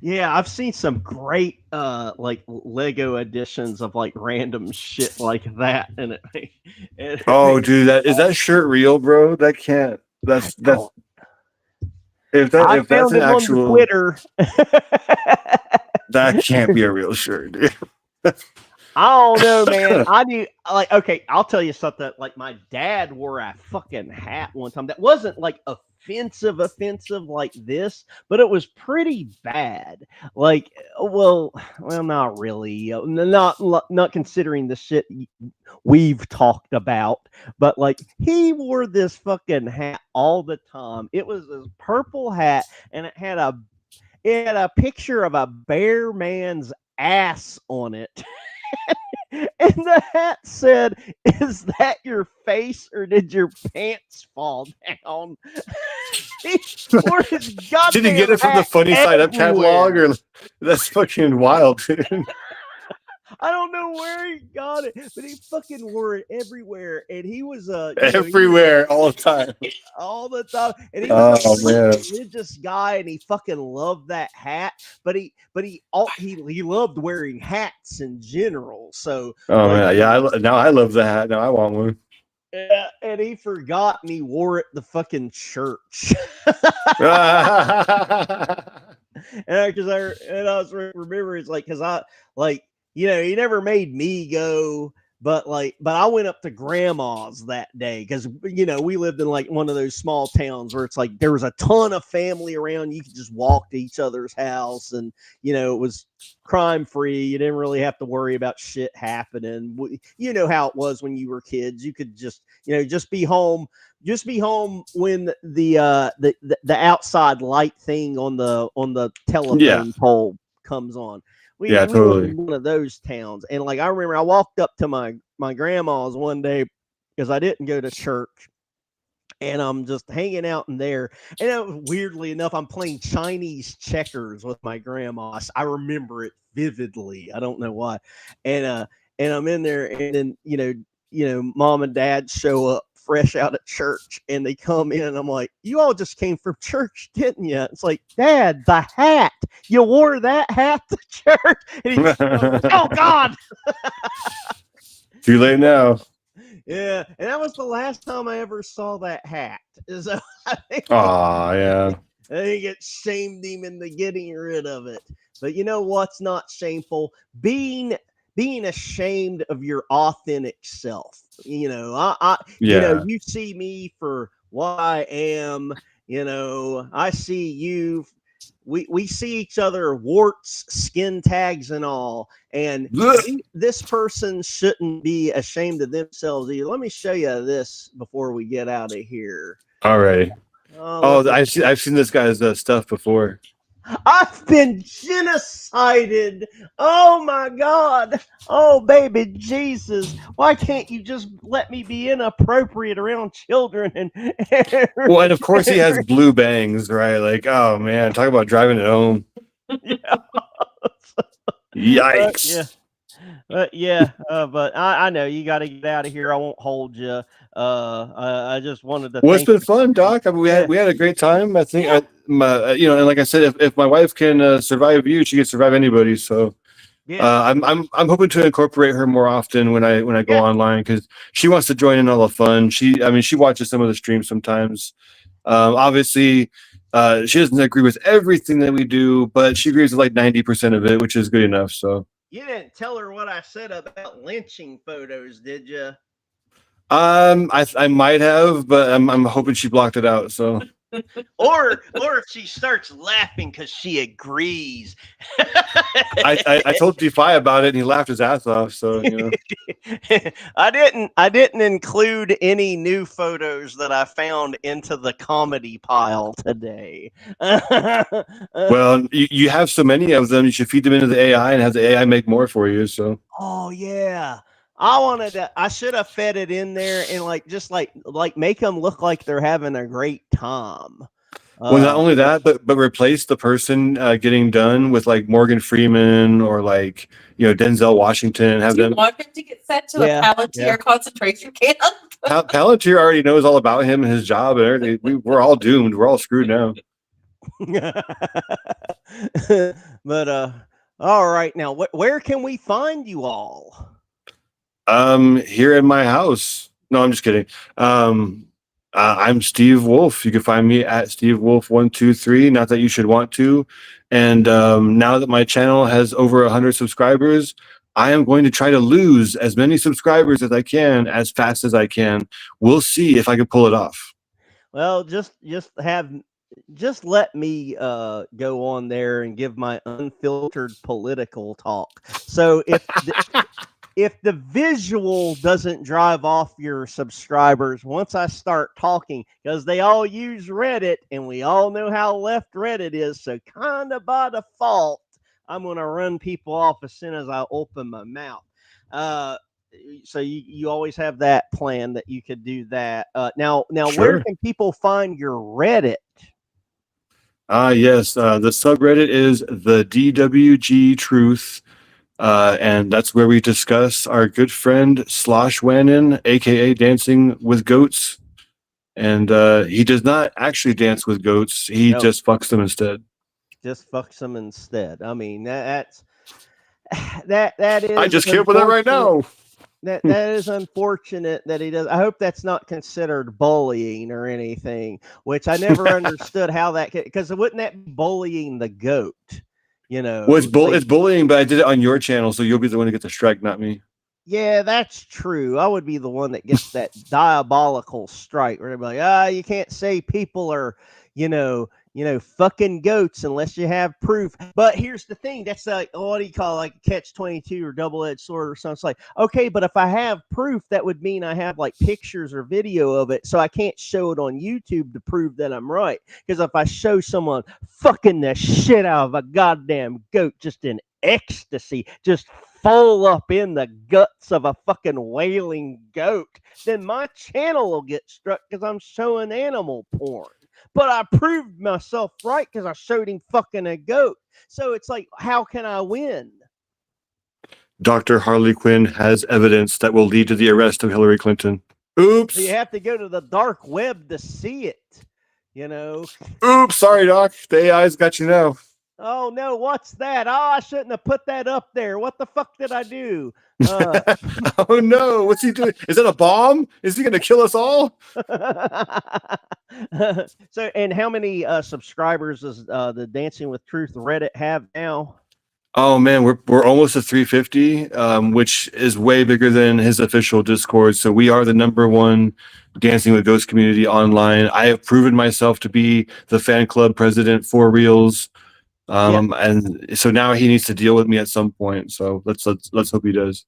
Yeah, I've seen some great like Lego editions of like random shit like that, and Oh, dude, that shirt real, bro? That can't. That's I if that's found an it on the actual, Twitter. that can't be a real shirt, dude. I don't know, man. I knew, like, okay, I'll tell you something. Like, my dad wore a fucking hat one time that wasn't like offensive like this, but it was pretty bad. Like, well, not really. Not considering the shit we've talked about, but like, he wore this fucking hat all the time. It was a purple hat, and it had a picture of a bear man's ass on it. And the hat said, "Is that your face or did your pants fall down?" He wore his Did you get goddamn it from the hat Funny Side Up catalog, everywhere. or that's fucking wild, dude? I don't know where he got it, but he fucking wore it everywhere. And he was Everywhere, all the time. all the time. And he was Oh a man. religious guy, and he fucking loved that hat. He loved wearing hats in general. So Oh like, man, yeah. Now I love the hat. Now I want one. yeah, and he forgot, and he wore it to fucking church. And because I was remembering, it's like, because I like, he never made me go, but I went up to grandma's that day because we lived in like one of those small towns where it's like there was a ton of family around. You could just walk to each other's house, and it was crime free. You didn't really have to worry about shit happening. You know how it was when you were kids. You could just be home. Just be home when the outside light thing on the telephone pole comes on. We Yeah, we lived totally. in one of those towns, and like I remember, I walked up to my grandma's one day because I didn't go to church, and I'm just hanging out in there. And weirdly enough, I'm playing Chinese checkers with my grandma. I remember it vividly. I don't know why. And I'm in there, and then mom and dad show up fresh out of church, and they come in, and I'm like, "You all just came from church, didn't you?" It's like, "Dad, the hat. You wore that hat to church." And he just goes, "Oh God." Too late now. Yeah, and that was the last time I ever saw that hat. So I think, Aw, yeah. I think it shamed him into getting rid of it. But you know what's not shameful? Being ashamed of your authentic self. Yeah. You see me for what I am. I see you. We see each other, warts, skin tags, and all. And this person shouldn't be ashamed of themselves either. Let me show you this before we get out of here. All right. Look at, I've seen this guy's stuff before. I've been genocided. Oh my God. Oh, baby Jesus. Why can't you just let me be inappropriate around children? Well, and of course he has blue bangs, right? Like, oh man, talk about driving it home. Yeah. Yikes. But I know you got to get out of here. I won't hold you. I just wanted to. Well, it's been fun, Doc. I mean, we had a great time. I think, and like I said, if my wife can survive you, she can survive anybody. So, I'm hoping to incorporate her more often when I go online, because she wants to join in all the fun. She watches some of the streams sometimes. Obviously, she doesn't agree with everything that we do, but she agrees with like 90% of it, which is good enough. So. You didn't tell her what I said about lynching photos, did you? I might have, but I'm hoping she blocked it out. So or if she starts laughing because she agrees. I told Defy about it and he laughed his ass off. So I didn't include any new photos that I found into the comedy pile today. Well, you have so many of them. You should feed them into the AI and have the AI make more for you. So Oh yeah. I should have fed it in there and just make them look like they're having a great time. well, not only that, but replace the person getting done with like Morgan Freeman or like Denzel Washington. Have Do you them. want him to get sent to Yeah, a Palantir concentration camp? Palantir already knows all about him and his job and everything. We're all doomed. We're all screwed now. But all right, now where can we find you all? Here in my house. No, I'm just kidding. I'm Steve Wolf. You can find me at Steve Wolf 123. Not that you should want to. And now that my channel has over 100 subscribers, I am going to try to lose as many subscribers as I can as fast as I can. We'll see if I can pull it off. Well, just let me go on there and give my unfiltered political talk. So if the visual doesn't drive off your subscribers, once I start talking, because they all use Reddit and we all know how left Reddit is, so kind of by default, I'm going to run people off as soon as I open my mouth. So you always have that plan that you could do that. Now, Sure. Where can people find your Reddit? Yes, the subreddit is the DWG Truth. And that's where we discuss our good friend Slosh Wannon, aka Dancing with Goats. And he does not actually dance with goats. He just fucks them instead. Just fucks them instead. I mean, that is. I just killed with that right now. That is unfortunate that he does. I hope that's not considered bullying or anything, which I never understood how that could, because wouldn't that be bullying the goat? Well, it's bullying, but I did it on your channel, so you'll be the one to get the strike, not me. Yeah, that's true. I would be the one that gets that diabolical strike where they're like, you can't say people are, fucking goats unless you have proof. But here's the thing. That's like, what do you call it? Like catch-22 or double-edged sword or something. It's like, okay, but if I have proof, that would mean I have like pictures or video of it. So I can't show it on YouTube to prove that I'm right. Because if I show someone fucking the shit out of a goddamn goat just in ecstasy, just full up in the guts of a fucking wailing goat, then my channel will get struck because I'm showing animal porn. But I proved myself right because I showed him fucking a goat. So it's like, how can I win? Dr. Harley Quinn has evidence that will lead to the arrest of Hillary Clinton. Oops. You have to go to the dark web to see it, Oops, sorry, Doc. The AI's got you now. Oh no, what's that? Oh, I shouldn't have put that up there. What the fuck did I do? Oh no, what's he doing? Is that a bomb? Is he going to kill us all? So, and how many subscribers does the Dancing with Truth Reddit have now? Oh man, we're almost at 350, which is way bigger than his official Discord. So we are the #1 Dancing with Ghosts community online. I have proven myself to be the fan club president for reals. And so now he needs to deal with me at some point. So let's hope he does.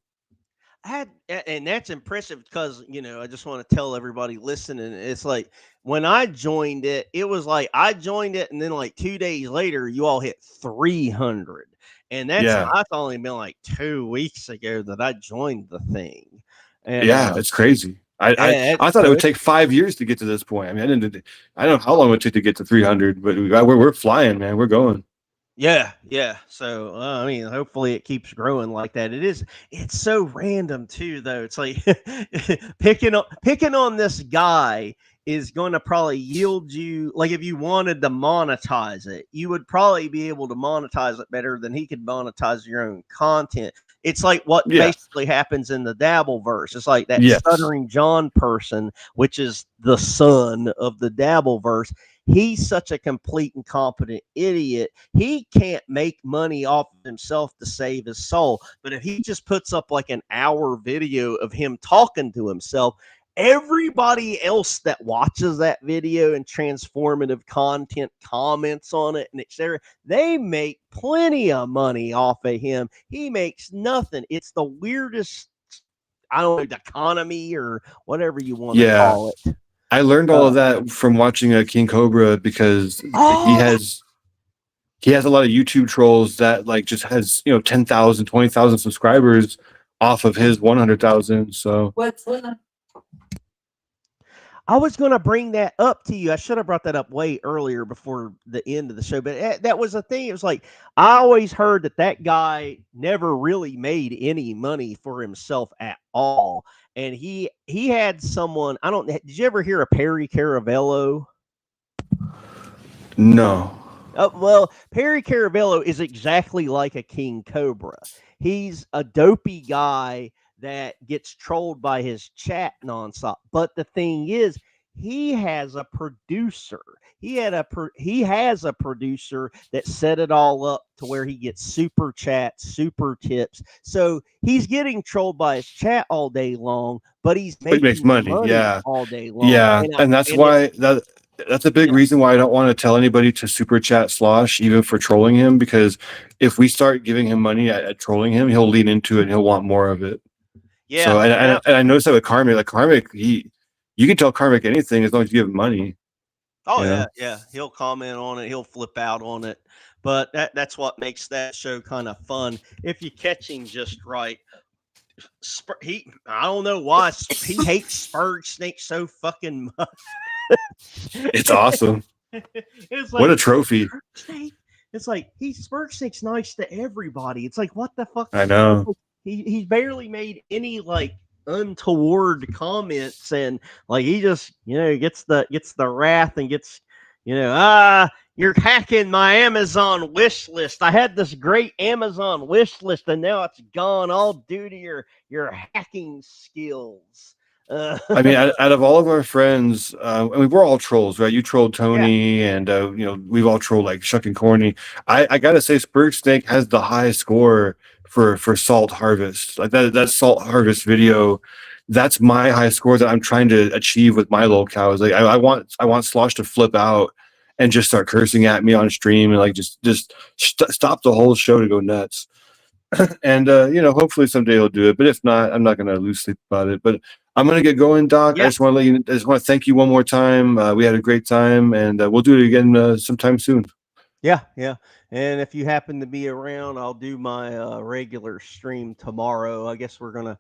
And that's impressive because I just want to tell everybody listening, it's like when I joined it, it was like I joined it, and then like 2 days later, you all hit 300, and that's only been like 2 weeks ago that I joined the thing. And it's crazy. I thought it would take 5 years to get to this point. I mean, I don't know how long it would take to get to 300, but we're flying, man. We're going. Yeah. So, I mean, hopefully it keeps growing like that. It's so random too, though. It's like picking on this guy is going to probably yield you, like if you wanted to monetize it, you would probably be able to monetize it better than he could monetize your own content. It's like what basically happens in the Dabbleverse. It's like that Stuttering John person, which is the son of the Dabbleverse. He's such a complete and competent idiot. He can't make money off of himself to save his soul. But if he just puts up like an hour video of him talking to himself, everybody else that watches that video and transformative content comments on it and etc., they make plenty of money off of him. He makes nothing. It's the weirdest, I don't know, economy or whatever you want to call it. I learned all of that from watching King Cobra, because he has a lot of YouTube trolls that like just has 10,000, 20,000 subscribers off of his 100,000. So What's that? I was going to bring that up to you. I should have brought that up way earlier before the end of the show, but that was a thing. It was like, I always heard that guy never really made any money for himself at all. And he had someone, did you ever hear of Perry Caravello? no. Well, Perry Caravello is exactly like a King Cobra. He's a dopey guy that gets trolled by his chat nonstop. But the thing is, he has a producer. He has a producer that set it all up to where he gets super chats, super tips. So he's getting trolled by his chat all day long, but he makes money all day long. Yeah, and that's why that's a big reason why I don't want to tell anybody to super chat Slosh, even for trolling him, because if we start giving him money at trolling him, he'll lean into it and he'll want more of it. Yeah. So and I noticed that with Karmic. Like Karmic, you can tell Karmic anything as long as you give him money. Oh yeah. He'll comment on it. He'll flip out on it. But that's what makes that show kind of fun if you catch him just right. I don't know why he hates Spurge Snake so fucking much. It's awesome. It's like, what a trophy. It's like Spurge Snake's nice to everybody. It's like, what the fuck? I know. He's barely made any like untoward comments, and like he just gets the wrath and gets you're hacking my Amazon wish list. I had this great Amazon wish list and now it's gone, all due to your hacking skills. I mean, out of all of our friends, I mean, we're all trolls, right? You trolled Tony, and we've all trolled like Shuck and Corny. I gotta say, Spurge Snake has the highest score for Salt Harvest. Like that Salt Harvest video, that's my high score that I'm trying to achieve with my little cows. Like I want Slosh to flip out and just start cursing at me on stream and like just stop the whole show to go nuts. And hopefully someday he'll do it. But if not, I'm not gonna lose sleep about it. But I'm gonna get going, Doc. Yeah. I just want to thank you one more time. We had a great time, and we'll do it again sometime soon. Yeah. And if you happen to be around, I'll do my regular stream tomorrow. I guess we're gonna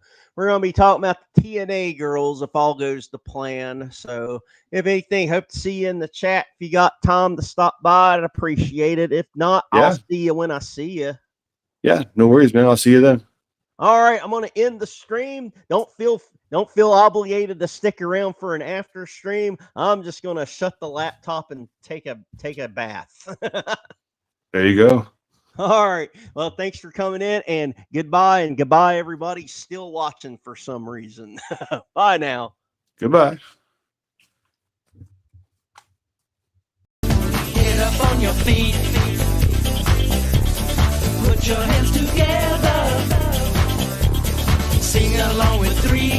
be talking about the TNA girls if all goes to plan. So if anything, hope to see you in the chat. If you got time to stop by, I'd appreciate it. If not, I'll see you when I see you. Yeah, no worries, man. I'll see you then. All right, I'm gonna end the stream. Don't feel obligated to stick around for an after stream. I'm just gonna shut the laptop and take a bath. There you go. All right. Well, thanks for coming in, and goodbye everybody still watching for some reason. Bye now. Goodbye. Get up on your feet. Put your hands together. Sing along with 3